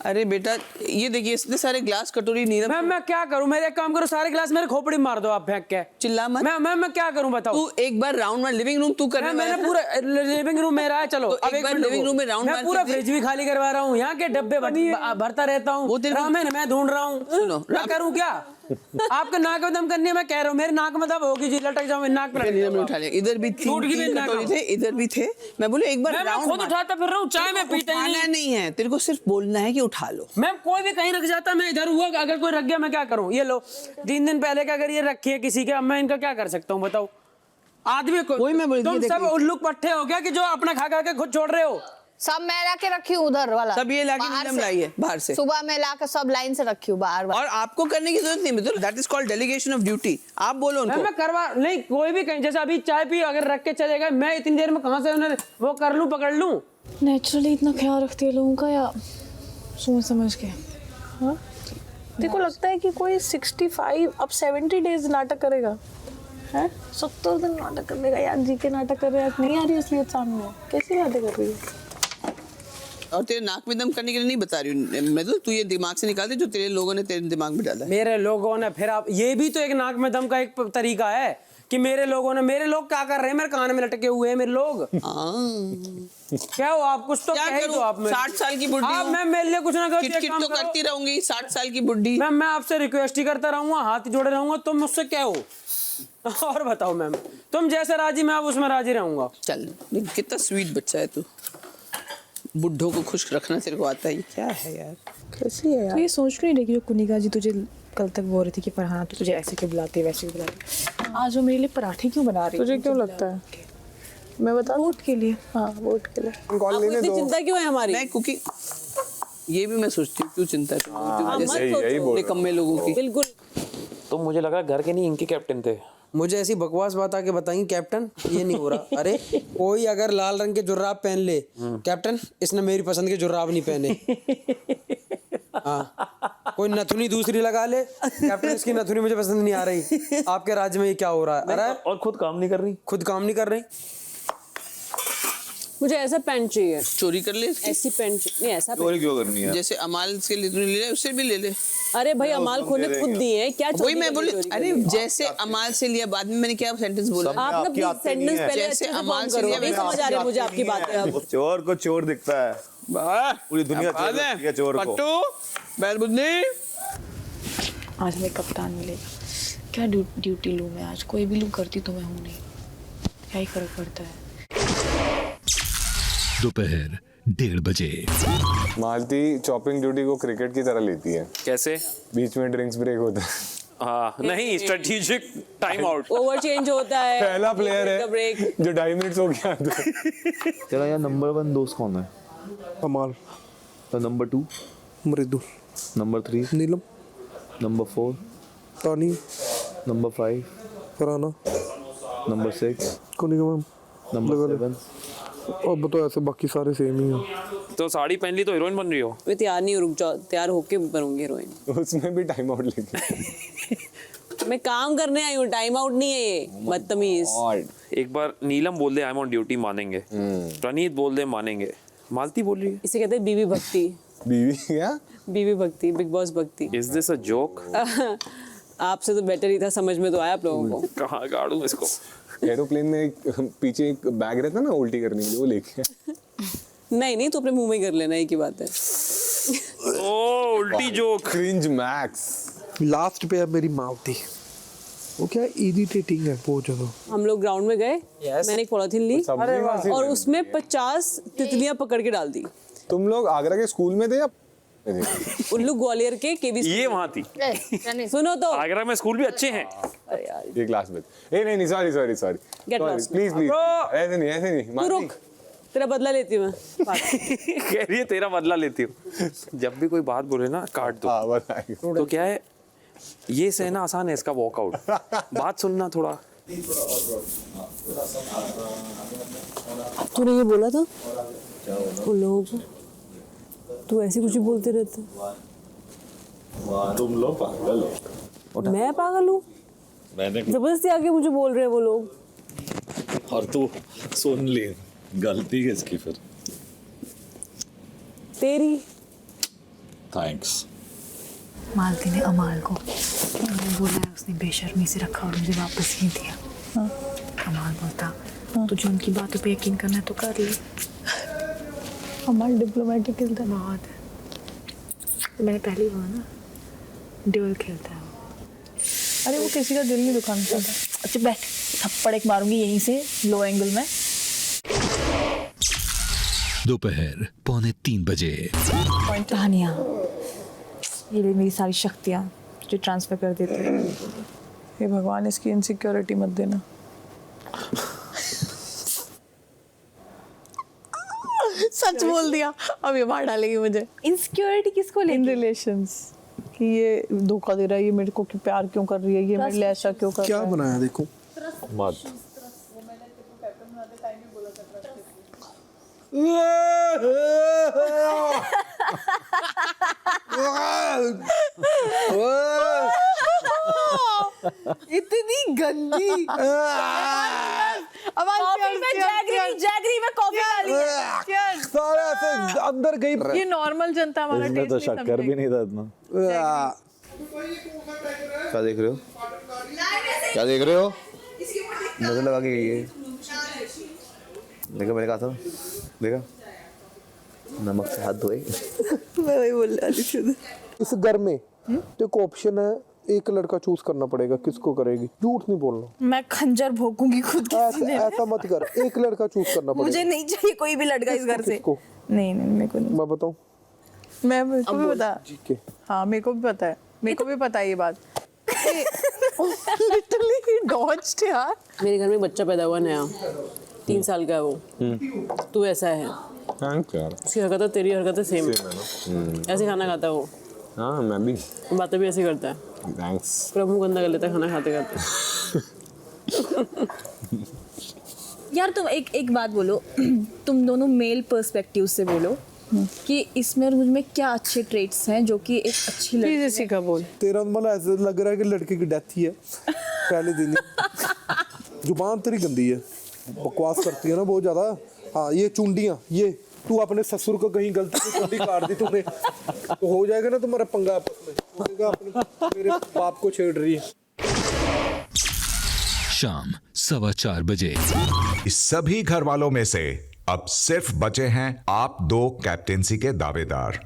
अरे बेटा, ये देखिए इतने सारे ग्लास, कटोरी, नीलम। मैम मैं क्या करूं? मेरे एक काम करो, सारे ग्लास मेरे खोपड़ी मार दो आप फेंक के। चिल्ला मत। मैं क्या करूं बताओ? तू एक बार राउंड मार, लिविंग रूम तू करने वाला मैंने पूरा लिविंग रूम मेरा है। चलो तो एक बार लिविंग रूम में राउंड मार। मैं पूरा फ्रिज भी खाली करवा रहा हूँ, यहाँ के डब्बे भरता रहता हूँ। रामेन मैं ढूंढ रहा हूँ। सुनो, मैं करूँ क्या? आपके नाक में दम करनी है, मैं कह रहा हूँ। मेरे नाक में दम होगी जी, लटक जाऊँ नाक में। उठा ले। इधर भी तीन कटोरी थे, इधर भी थे। मैं बोले एक बार राउंड खुद उठाता फिर रहा हूँ। चाय में पीता ही नहीं है, तेरे को सिर्फ बोलना है कि उठा लो। मैम कोई भी कहीं रख जाता, मैं इधर हुआ, अगर कोई रख गया मैं क्या करूँ? ये लो 3 दिन पहले का अगर ये रखी है किसी के, अब मैं इनका क्या कर सकता हूँ बताओ? आदमी को तुम सब उल्लू पट्टे हो गया कि जो अपना खा के खुद छोड़ रहे हो। सब मैं ला के रखी हूँ उधर वाला। सब ये लाके नीलम लाई है बाहर से। सुबह में ला के सब लाइन से रखी हूँ बाहर। और आपको करने की जरूरत नहीं मित्र, that is called delegation of duty. आप बोलो उनको। मैं करवा नहीं, कोई भी कहीं जैसे अभी चाय पी अगर रख के चलेगा, मैं इतनी देर में कहाँ से उन्हें वो कर लूँ, पकड़ लूँ? नेचुरली इतना ख्याल रखती है लोगों का या सोच समझ के? हाँ, तेरे को लगता है कि कोई 65 अब 70 डेज नाटक करेगा? है 70 दिन नाटक करेगा यार? जी के नाटक कर रहे हैं, नहीं आ रही असलियत सामने, कैसी बातें कर रही है? और तेरे नाक में दम करने के लिए नहीं बता रही हूँ मैं, तो तू ये दिमाग से निकाल दे जो तेरे लोगों ने तेरे दिमाग में डाला है। मेरे लोगों ने फिर आप, ये भी तो एक नाक में दम का एक तरीका है कि मेरे लोग क्या कर रहे हैं? मेरे कान में लटके हुए हैं मेरे लोग। क्या हो आप? कुछ तो कह दो आप। 60 साल की बुढ़ी आप मैं मेरे लिए कुछ ना करो, किट तो करती रहूंगी। 60 साल की बुढ़ी। मैम मैं आपसे रिक्वेस्ट ही करता रहूंगा, हाथ जोड़े रहूंगा, तुम मुझसे क्या हो? और बताओ मैम, तुम जैसे राजी मैं आप उसमें राजी रहूंगा। चल, कितना स्वीट बच्चा है तू। बुढ़ों को खुश रखना तेरे को आता है। ये क्या है यार? कैसी है यार? तो ये सोच नहीं रही कि जो कुनिका जी तुझे कल तक बोल रही थी कि फरहाना तो तुझे ऐसे क्यों बुलाती है, वैसे क्यों बुलाती है, आज वो मेरे लिए पराठे क्यों बना रही है? तुझे क्यों लगता है? मैं बता, वोट के लिए। हाँ, वोट के लिए। आपको इतनी चिंता क्यों है हमारी? मैं कुकिंग, ये भी मैं सोचती हूँ क्यों चिंता है निकम्मे लोगों की। बिल्कुल। तो मुझे लगा घर के नहीं इनके कैप्टन थे। मुझे ऐसी बकवास बात आके बताएंगे कैप्टन, ये नहीं हो रहा। अरे कोई अगर लाल रंग के जुर्राब पहन ले, कैप्टन इसने मेरी पसंद के जुर्राब नहीं पहने। हाँ, कोई नथुनी दूसरी लगा ले, कैप्टन इसकी नथुनी मुझे पसंद नहीं आ रही। आपके राज्य में ये क्या हो रहा है? अरे और खुद काम नहीं कर रही। खुद काम नहीं कर रही। मुझे ऐसा पैंट चाहिए। चोरी कर ले ऐसी पैंट नहीं, ऐसा चोरी क्यों करनी है? जैसे अमाल से ले ले, उससे भी ले ले। अरे भाई अमाल खोने खुद दिए हैं, क्या वही मैं बोली। अरे जैसे अमाल से लिया, बाद में मैंने क्या सेंटेंस बोला? आपने प्लीज सेंटेंस पहले जैसे अमाल से लिया, नहीं समझ आ रही मुझे आपकी बातें। चोर को चोर दिखता है, पूरी दुनिया चोर को। पट्टू बैलबुद्दी, आज हमें कप्तान मिलेगा। क्या ड्यूटी लूँ मैं आज? कोई भी लूँ करती तो मैं हूँ नहीं, क्या ही फर्क पड़ता है। दोपहर 1:30 मालती चॉपिंग ड्यूटी को क्रिकेट की तरह लेती है। कैसे? बीच में ड्रिंक्स ब्रेक होता है। हाँ, नहीं, strategic time out. Over change होता है। पहला प्लेयर है जो 2.5 मिनट हो गया। तेरा यार नंबर 1 दोस्त कौन है? अमाल। तो नंबर 2 मृदुल। नंबर 3 नीलम। नंबर 4 तानी। Number 5 Farhana. Number 6 Kunika ma'am. Number 7। अब तो ऐसे बाकी सारे सेम ही हैं। तो साड़ी पहन ली तो हीरोइन बन रही हो? मैं तैयार नहीं, रुक जाओ, तैयार होके बनूंगी हीरोइन। उसमें भी टाइम आउट लेके। मैं काम करने आई हूँ, टाइम आउट नहीं है ये, बदतमीज। एक बार नीलम बोल दे आई एम ऑन ड्यूटी, मानेंगे। प्रणीत बोल दे, मानेंगे। मालती बोल रही है। इसे कहते हैं बीवी भक्ति। बीवी क्या? बीवी भक्ति, बिग बॉस भक्ति। Is this a joke? आपसे तो बेटर ही था, समझ में तो आया आप लोगों को। कहाँ गाड़ू इसको? एरोप्लेन में एक पीछे एक बैग रहता है ना उल्टी करने के लिए, वो लेके। नहीं तो अपने मुंह में कर लेना, एक ही बात है। ओ उल्टी जोक। Cringe max. लास्ट पे है मेरी मावती, वो क्या इरिटेटिंग है बहुत ज्यादा। हम लोग ग्राउंड में गए, मैंने एक पॉलिथीन ली और उसमें 50 तितलियां पकड़ के डाल दी। तुम लोग आगरा के स्कूल में थे या? उल्लू ग्वालियर के केबी ये वहाँ थी। सुनो तो, आगरा में स्कूल भी अच्छे हैं। ये क्लास में नहीं सॉरी प्लीज ऐसे नहीं तू रुक, तेरा बदला लेती हूँ मैं। कह रही है तेरा बदला लेती हूँ। जब भी कोई बात बोले ना काट दो। तो क्या है, ये सहना आसान है, इसका वॉकआउट। बात सुनना थोड़ा। तूने ये बोला था उन लोगों को, तू ऐसे कुछ ही बोलते रहते। तुम लोग पागल हो। मैं पागल हूँ? मैंने जबरदस्ती आके मुझे बोल रहे हैं वो लोग। और तू सुन ली, गलती किसकी फिर? तेरी। थैंक्स। मालती ने अमाल को मैंने बोला है, उसने बेशर्मी से रखा और मुझे वापस नहीं दिया। अमाल बोलता तुझे उनकी बातों पे यकीन करना है तो कर ले। अमाल डिप्लोमेटिक खेलता है बहुत। मैंने पहले ही बोला ना, ड्यूल खेलता है। अरे वो किसी का दिल नहीं दुखाना चाहता। अच्छा बैठ, थप्पड़ एक मारूंगी यहीं से लो एंगल में। दोपहर 2:45 बजे। तानिया, ये ले मेरी सारी शक्तियाँ जो ट्रांसफर कर देते हैं। हे भगवान, इसकी इनसिक्योरिटी मत देना। सच बोल दिया, अब ये मार डालेगी मुझे। इनसिक्योरिटी किसको लेगी? इन रिलेशंस, कि ये धोखा दे रहा है, ये मेरे को प्यार क्यों कर रही है, ये मेरे लिए ऐसा क्यों कर रहा है। क्या बनाया देखो मत। इतनी गंदी। अब जैगरी में कॉफी डाली है। सारे ऐसे अंदर गई। ये नॉर्मल जनता हमारा इसमें टेस्ट तो नहीं शक्कर भी नहीं था इतना। क्या देख रहे हो? क्या देख रहे हो? नजर लगा के गई है। देखो मैंने कहा था, देखा नमक से हाथ धोए। मैं वही बोल रही थी। इस घर में तो एक ऑप्शन है, एक लड़का चूज करना पड़ेगा, किसको करेगी? झूठ नहीं बोलना। मैं खंजर भोंकूंगी खुद के सीने में। ऐसा मत कर, एक लड़का चूज करना पड़ेगा। मुझे नहीं चाहिए कोई भी लड़का इस घर से। किसको? नहीं मेरे को नहीं। मैं बताऊं? मेरे को भी पता है। हाँ मेरे को भी पता है, मेरे को भी पता है ये बात। लिटरली डॉज्ड यार। मेरे घर में बच्चा पैदा हुआ नया, 3 साल का है वो। तू ऐसा है। उसकी हरकतें तेरी हरकतें सेम है। ऐसे खाना खाता है वो। हाँ मैं भी। बातें भी ऐसे करता है। थैंक्स। पूरा मुंह गंदा कर लेता है खाना खाते खाते। यार तुम एक बात बोलो, तुम दोनों मेल पर्सपेक्टिव से बोलो कि इसमें और मुझ में क्या अच्छे ट्रेट्स हैं जो कि एक अच्छी लड़की जैसी का बोल। तेरा मन ऐसा लग रहा है कि लड़के की डेथ ही है पहले दिन ही। जुबान तेरी गंदी है, बकवास करती है ना बहुत ज्यादा। हाँ ये चुंडियां, ये तू अपने ससुर को कहीं गलती से चुंडी काट दी तूने तो हो जाएगा ना तुम्हारा पंगा आपस में। मेरे बाप को छेड़ रही है। शाम 4:15 बजे। इस सभी घर वालों में से अब सिर्फ बचे हैं आप 2 कैप्टेंसी के दावेदार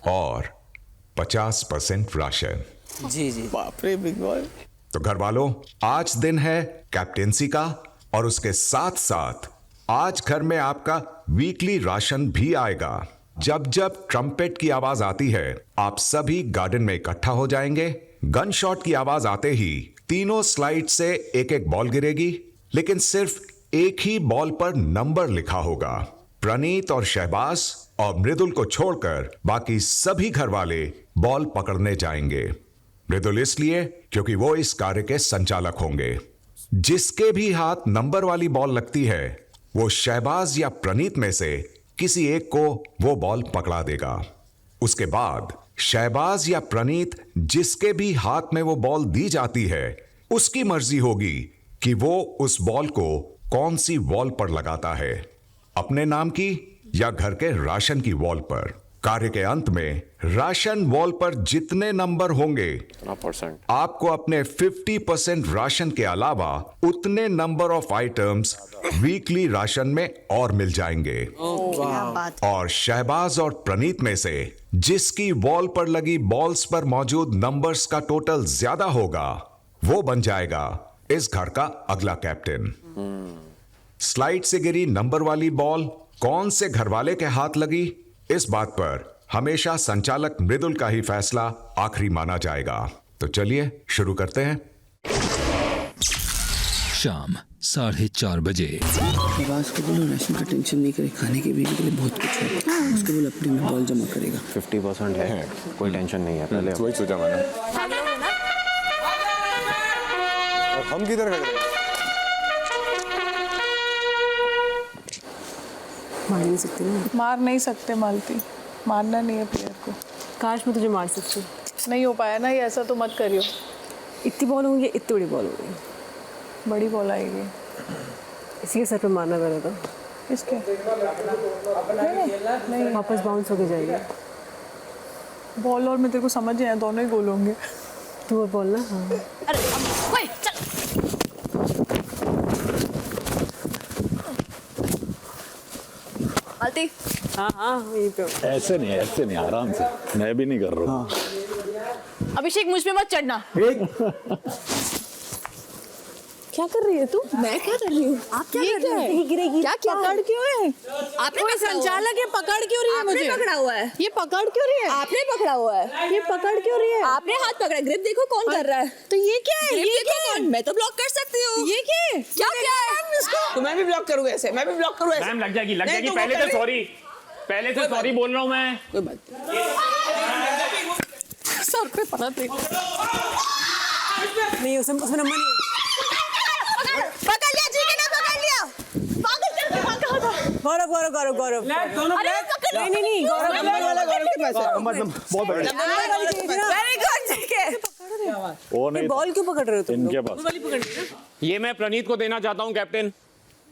और 50% राशन। जी जी। बाप रे बिग बॉय। तो घर वालों, आज दिन है कैप्टेंसी का और उसके साथ साथ आज घर में आपका वीकली राशन भी आएगा। जब जब ट्रम्पेट की आवाज आती है आप सभी गार्डन में इकट्ठा हो जाएंगे। गन शॉट की आवाज आते ही तीनों स्लाइड से एक एक बॉल गिरेगी, लेकिन सिर्फ एक ही बॉल पर नंबर लिखा होगा। प्रणीत और शहबाज और मृदुल को छोड़कर बाकी सभी घर वाले बॉल पकड़ने जाएंगे। मृदुल इसलिए क्योंकि वो इस कार्य के संचालक होंगे। जिसके भी हाथ नंबर वाली बॉल लगती है वो शहबाज या प्रणीत में से किसी एक को वो बॉल पकड़ा देगा। उसके बाद शहबाज या प्रणीत जिसके भी हाथ में वो बॉल दी जाती है उसकी मर्जी होगी कि वो उस बॉल को कौन सी वॉल पर लगाता है, अपने नाम की या घर के राशन की वॉल पर। कार्य के अंत में राशन वॉल पर जितने नंबर होंगे आपको अपने 50% राशन के अलावा उतने number of items weekly ration में और मिल जाएंगे। और शहबाज और प्रणीत में से जिसकी वॉल पर लगी बॉल्स पर मौजूद नंबर्स का टोटल ज्यादा होगा वो बन जाएगा इस घर का अगला कैप्टन। स्लाइड से गिरी नंबर वाली बॉल कौन से घर वाले के हाथ लगी, इस बात पर हमेशा संचालक मृदुल का ही फैसला आखिरी माना जाएगा। तो चलिए शुरू करते हैं। शाम 4:30 बजे। शहबाज को बोलो राशन का टेंशन नहीं करे, खाने के भी के लिए बहुत कुछ है, उसको बोलो अपने में बॉल जमा करेगा। 50% है, कोई टेंशन नहीं है। पहले वही सोचा मैंने। हम किधर खड़े हैं? मार नहीं सकती ना। मार नहीं सकते मालती, मारना नहीं है प्लेयर को। काश मैं तुझे मार सकती। नहीं हो पाया ना ये, ऐसा तो मत करियो। इतनी बॉल होंगी, इतनी बड़ी बॉल होगी, बड़ी बॉल आएगी। इसी के सर पे मारना पड़ा था। किसके? नहीं, वापस बाउंस होके जाएगी। बॉल और मैं तेरे को समझ आया, दोनों ही गोल होंगे। तू बोल ना। हाँ। अरे ओए चल। मालती। हाँ हाँ यहीं पे। ऐसे नहीं आराम से, मैं भी नहीं कर रहा हूँ। अभिषेक मुझ पे मत चढ़ना। क्या कर रही है तू? मैं क्या कर रही हूँ? आप क्या कर रहे हैं? गिरेगी। क्या पकड़ क्यों है? आपने कोई संचालक है, पकड़ क्यों रही है मुझे? आपने पकड़ा हुआ है। ये पकड़ क्यों रही है? आपने पकड़ा हुआ है। ये पकड़ क्यों रही है? आपने हाथ पकड़ा, ग्रिप देखो कौन कर रहा है। तो ये क्या है? ये क्या है? मैं तो ब्लॉक कर सकती हूँ। ये क्या है? क्या है इसको? तो मैं भी ब्लॉक करूँ ऐसे, मैं भी ब्लॉक करूँ ऐसे। मैम लग जाएगी नहीं, तो पहले वो तो सॉरी, पहले तो सॉरी बोल रहा हूँ मैं। कोई बात सर पे पड़ा थे। नहीं उसमें नंबर नहीं। पकड़ लिया जी के ना, पकड़ लिया। पागल करके भाग कहाँ था? गौरव नहीं गौरव वाला गौरव के पास है। बहुत बढ़िया। वेरी गुड जी के। वो नहीं, बॉल क्यों पकड़ रहे हो तुम? इनके पास। ये मैं प्रणीत को देना चाहता हूँ कैप्टन।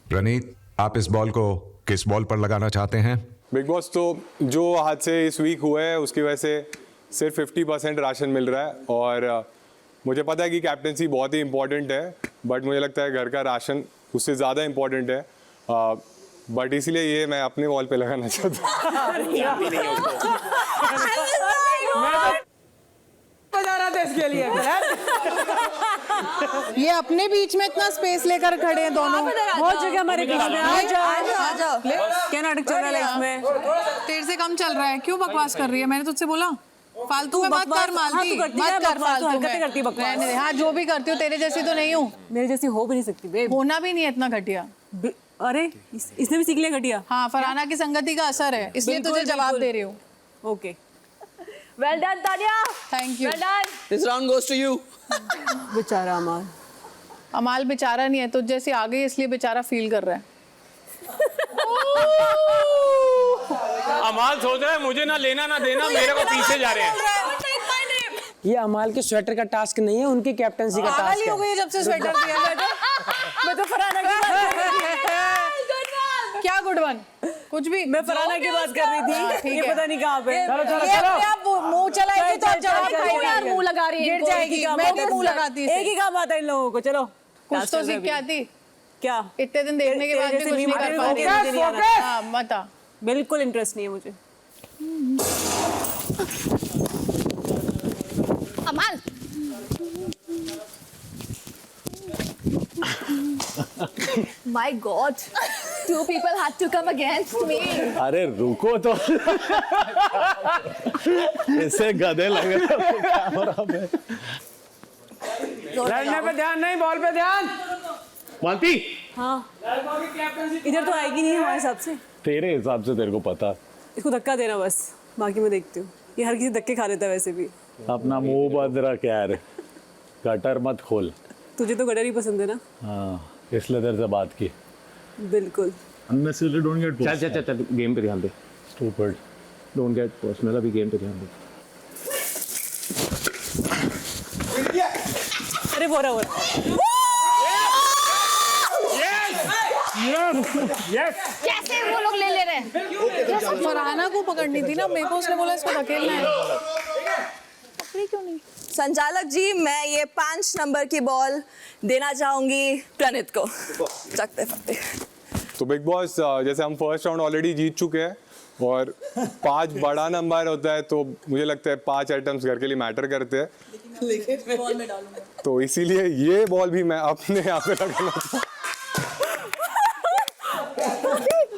प्रणीत, आप इस बॉल को किस बॉल पर लगाना चाहते हैं? बिग बॉस, तो जो हादसे इस वीक हुए हैं उसकी वजह से सिर्फ 50% राशन मिल रहा है, और मुझे पता है कि कैप्टनसी बहुत ही इंपॉर्टेंट है, बट मुझे लगता है घर का राशन उससे ज़्यादा इंपॉर्टेंट है। बट इसीलिए ये मैं अपने वॉल पे लगाना चाहता हूँ। बजा रहा था इसके लिए। ये अपने बीच में इतना स्पेस लेकर खड़े हैं दोनों। बहुत जगह हमारे बीच में। आ जाओ। क्या नाटक चल रहा है इसमें? तेरे से कम चल रहा है, क्यों बकवास कर रही है? मैंने तुझसे बोला फालतू में मत कर मालती, मत कर फालतू हरकतें करती में। बकवास। रहने दे। हाँ जो भी करती हूँ तेरे जैसी तो नहीं हूँ। मेरे जैसी हो भी नहीं सकती बेब। होना भी नहीं है इतना घटिया। अरे इसने भी सीख लिया घटिया। हाँ फरहाना की संगति का असर है, इसलिए तुझे जवाब दे रही हूँ। Okay, well done Tania. Thank you. Well done. This round goes to you. बेचारा अमाल। अमाल बेचारा नहीं है, तुझ जैसी आ गई इसलिए बेचारा फील कर रहा है। अमाल सोच रहा है मुझे ना लेना ना देना, मेरे को पीछे जा रहे हैं। ये अमाल के स्वेटर का टास्क नहीं है, उनकी कैप्टनसी का पागल टास्क ही हो है। गई जब से स्वेटर दिया। मैं तो फरहाना की बात कर रही थी। क्या गुड वन? कुछ भी। मैं फरहाना की बात कर रही थी, ये पता नहीं कहाँ पे। चलो मुंह चलाएगी तो जवाब क्यों यार मुंह लगा रही है? गिर जाएगी। मैं भी मुंह लगाती। एक ही काम आता है इन लोगों को। चलो कुछ तो सीख के आती। क्या? इतने दिन देखने के बाद भी कुछ नहीं कर पा रही। हाँ मत आ। बिल्कुल इंटरेस्ट नहीं है मुझे। अमाल My God, 2 people had to come against me. अरे रुको तो। ऐसे गधे लगे कैमरा में। लड़ने पे ध्यान नहीं, बॉल पे ध्यान। मालती। हाँ इधर तो आएगी नहीं हमारे हिसाब से। तेरे हिसाब से तेरे को पता। इसको धक्का देना बस, बाकी मैं देखती हूँ। ये हर किसी धक्के खा लेता है वैसे भी। अपना मुंह बंद रख यार, गटर मत खोल। तुझे तो गटर ही पसंद है ना? हाँ इसलिए तेरे से बात की। बिल्कुल। Unnecessarily don't get personal. चल गेम पे ध्यान दे। Stupid. Don't get personal, अभी गेम पे ध्यान दे। अरे बोरा कैसे वो लोग ले रहे हैं? फरहाना को पकड़नी थी ना, मेरे को उसने बोला इसको धकेलना है। पकड़ी क्यों नहीं? संचालक जी, मैं ये 5 नंबर की बॉल देना चाहूंगी प्रणीत को। चकते फकते। तो बिग बॉस, जैसे हम फर्स्ट राउंड ऑलरेडी जीत चुके हैं और 5 बड़ा नंबर होता है, तो मुझे लगता है 5 आइटम्स घर के लिए मैटर करते हैं, तो इसीलिए ये बॉल भी मैं अपने यहाँ पे लगाना।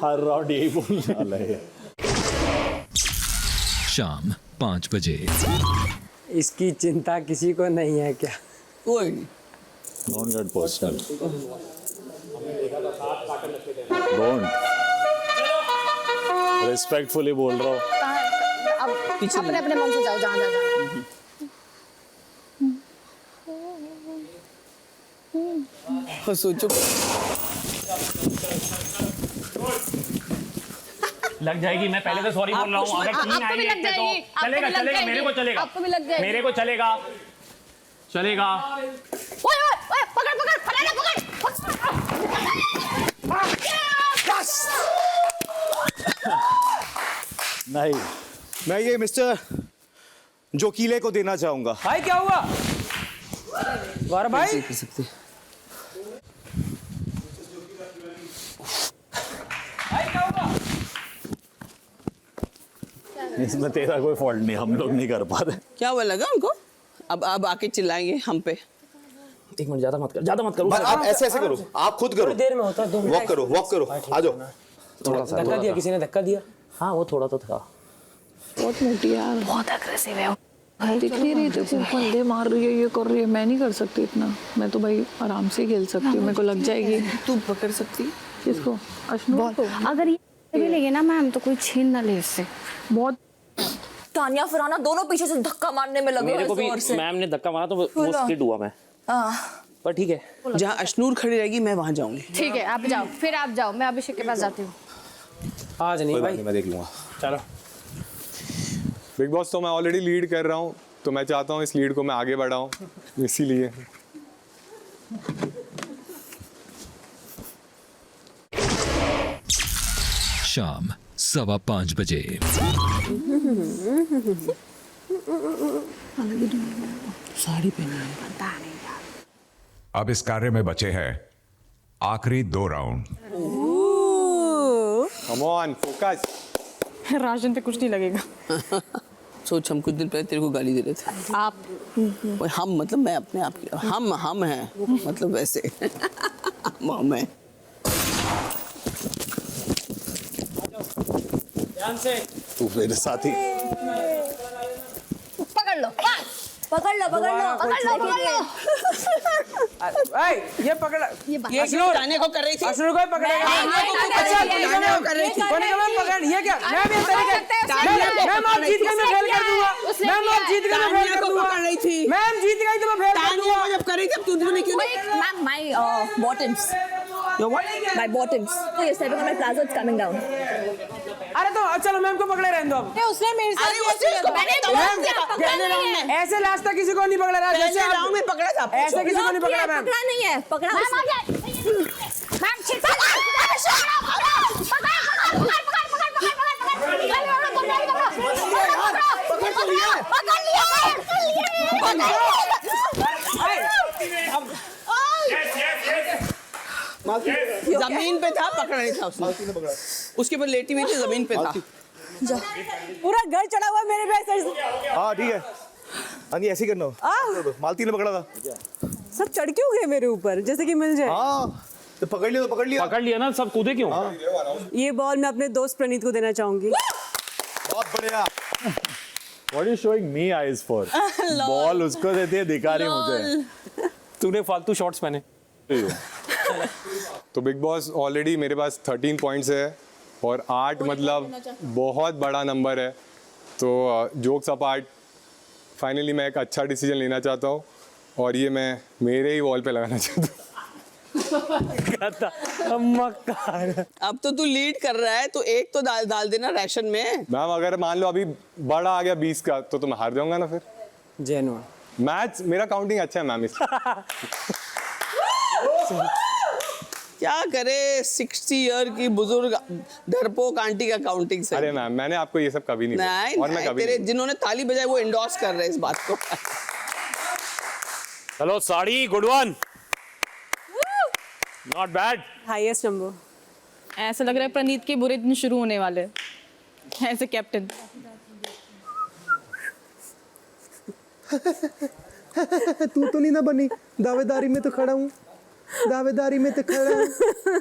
हर राउंड यही बोलने वाला है। शाम 5 बजे। इसकी चिंता किसी को नहीं है क्या? कोई नहीं। Don't get personal. Don't. Respectfully बोल रहा हूँ. अब अपने अपने मन से जाओ जहाँ जाना है। सोचो लग जाएगी। मैं पहले तो सॉरी बोल रहा हूँ। अगर तीन आएंगे एक पे तो चलेगा, चलेगा, मेरे को चलेगा, आपको भी लग जाएगी, मेरे को चलेगा, चलेगा। ओए ओए ओए पकड़ पकड़ फलाना पकड़। नहीं, मैं ये मिस्टर जोकीले को देना चाहूंगा। भाई क्या हुआ गौरव भाई? कर सकते इसमें तेरा कोई फॉल्ट नहीं, हम लोग नहीं कर पाते। क्या हुआ लगा उनको? अब आके चिल्लाएंगे हम पे। एक मिनट, ज्यादा मत कर, ज्यादा मत करो। आप ऐसे ऐसे करो, आप खुद करो। देर में होता है, 2 मिनट। वॉक करो, आ जाओ। थोड़ा सा धक्का दिया, किसी ने धक्का दिया। हाँ वो थोड़ा तो था। बहुत मोटी यार, बहुत अग्रेसिव है। दिख नहीं रही तो बंदे मार रही है, ये कर रही है। मैं नहीं कर सकती इतना। मैं तो भाई आराम से खेल सकती हूँ, मेरे को लग जाएगी। तू पकड़ सकती? किसको? अश्नूर को। अगर ये भी लेंगे ना मैम तो कोई छीन ना ले इससे। बहुत तानिया फरहाना दोनों पीछे से धक्का मारने में लगे मेरे को भी जोर से। मैम ने धक्का मारा तो वो स्किड हुआ मैं। पर ठीक है, जहाँ अश्नूर खड़ी रहेगी मैं वहां जाऊंगी। ठीक है आप जाओ, फिर आप जाओ, मैं अभिषेक के पास जाती हूँ। आज नहीं भाई, मैं देख लूंगा। चलो। बिग बॉस तो मैं ऑलरेडी लीड कर रहा हूँ, तो मैं चाहता हूँ इस लीड को मैं आगे बढ़ाऊँ, इसीलिए। शाम 5:15 बजे। साड़ी पहनी है। अब इस कार्य में बचे हैं आखिरी 2 round. Come on, focus. Ration पे कुछ नहीं लगेगा। सोच, हम कुछ दिन पहले तेरे को गाली दे रहे थे। आप और हम मतलब मैं अपने आप की, हम हैं मतलब वैसे। हम हैं। ध्यान से। तू मेरे साथी। पकड़ लो पकड़ लो पकड़ लो पकड़ लो पकड़ लो। ये पकड़, ये अश्नूर ताने को कर रही थी। अश्नूर को पकड़ेगा। अच्छा ताने को कर रही थी। कौन का मैम पकड़? ये क्या? मैम ये तरीके मैम आप जीत गए, मैं फेल कर दूंगा। मैम आप जीत गए, मैं फेल कर दूंगा। पकड़ रही थी। मैम जीत गई तो मैं फेल कर दूंगा। जब कर रही थी तूने क्यों? Ma'am, my bottoms. Your what? My bottoms. So you're stepping on my plaza, it's coming down. अरे तो चलो मैम को पकड़े रहने दो अब। उसने मेरे साथ ऐसे लास्ट तक किसी को नहीं पकड़ा रहा। जैसे राउंड में पकड़ा था। ऐसे किसी को नहीं पकड़ा मैम। पकड़ा नहीं है, पकड़ा मैम आ गया। मैम छिपा जमीन पे था, पकड़ा नहीं था उसने। उसके ऊपर लेटी हुई थी, जमीन पे था। पूरा घर चढ़ा हुआ मेरे पे। हाँ ठीक है, अंगी ऐसे ही करना हो। मालती ने पकड़ा था। सब चढ़ क्यों गए मेरे ऊपर, जैसे कि मिल जाए। हाँ तो पकड़ लिया, तो पकड़ लिया ना, सब कूदे क्यों? ये बॉल मैं अपने दोस्त प्रणीत को देना चाहूंगी। बहुत बढ़िया। What are you showing me eyes for? Ball उसको देती है, दिखा रही मुझे। तूने फालतू शॉट्स पहने। तो बिग बॉस ऑलरेडी मेरे पास 13 पॉइंट्स है और 8 मतलब बहुत बड़ा नंबर है। तो जोक्स अपार्ट, फाइनली मैं एक अच्छा डिसीजन लेना चाहता हूँ और ये मैं मेरे ही वॉल पे लगाना चाहता हूँ। अब तो तू लीड कर रहा है, तो एक तो डाल देना राशन में। मैम अगर मान लो अभी बड़ा आ गया 20 का, तो मैं हार जाऊंगा ना फिर। जेनुइन मैच मेरा काउंटिंग अच्छा है मैम इस। क्या करे 60 ईयर की बुजुर्ग डरपोक आंटी का काउंटिंग से। अरे मैम मैंने आपको ये सब कभी नहीं बोला। नहीं, और मैं कभी तेरे नहीं। जिन्होंने ताली बजाई वो इंडोर्स कर रहे हैं इस बात को। चलो sari, good one, not bad. Highest number. ऐसा लग रहा है प्रणीत के बुरे दिन शुरू होने वाले हैं एज ए कैप्टन। तू तो नहीं ना बनी, दावेदारी में तो खड़ा हूँ, दावेदारी में तो खड़ा हूँ।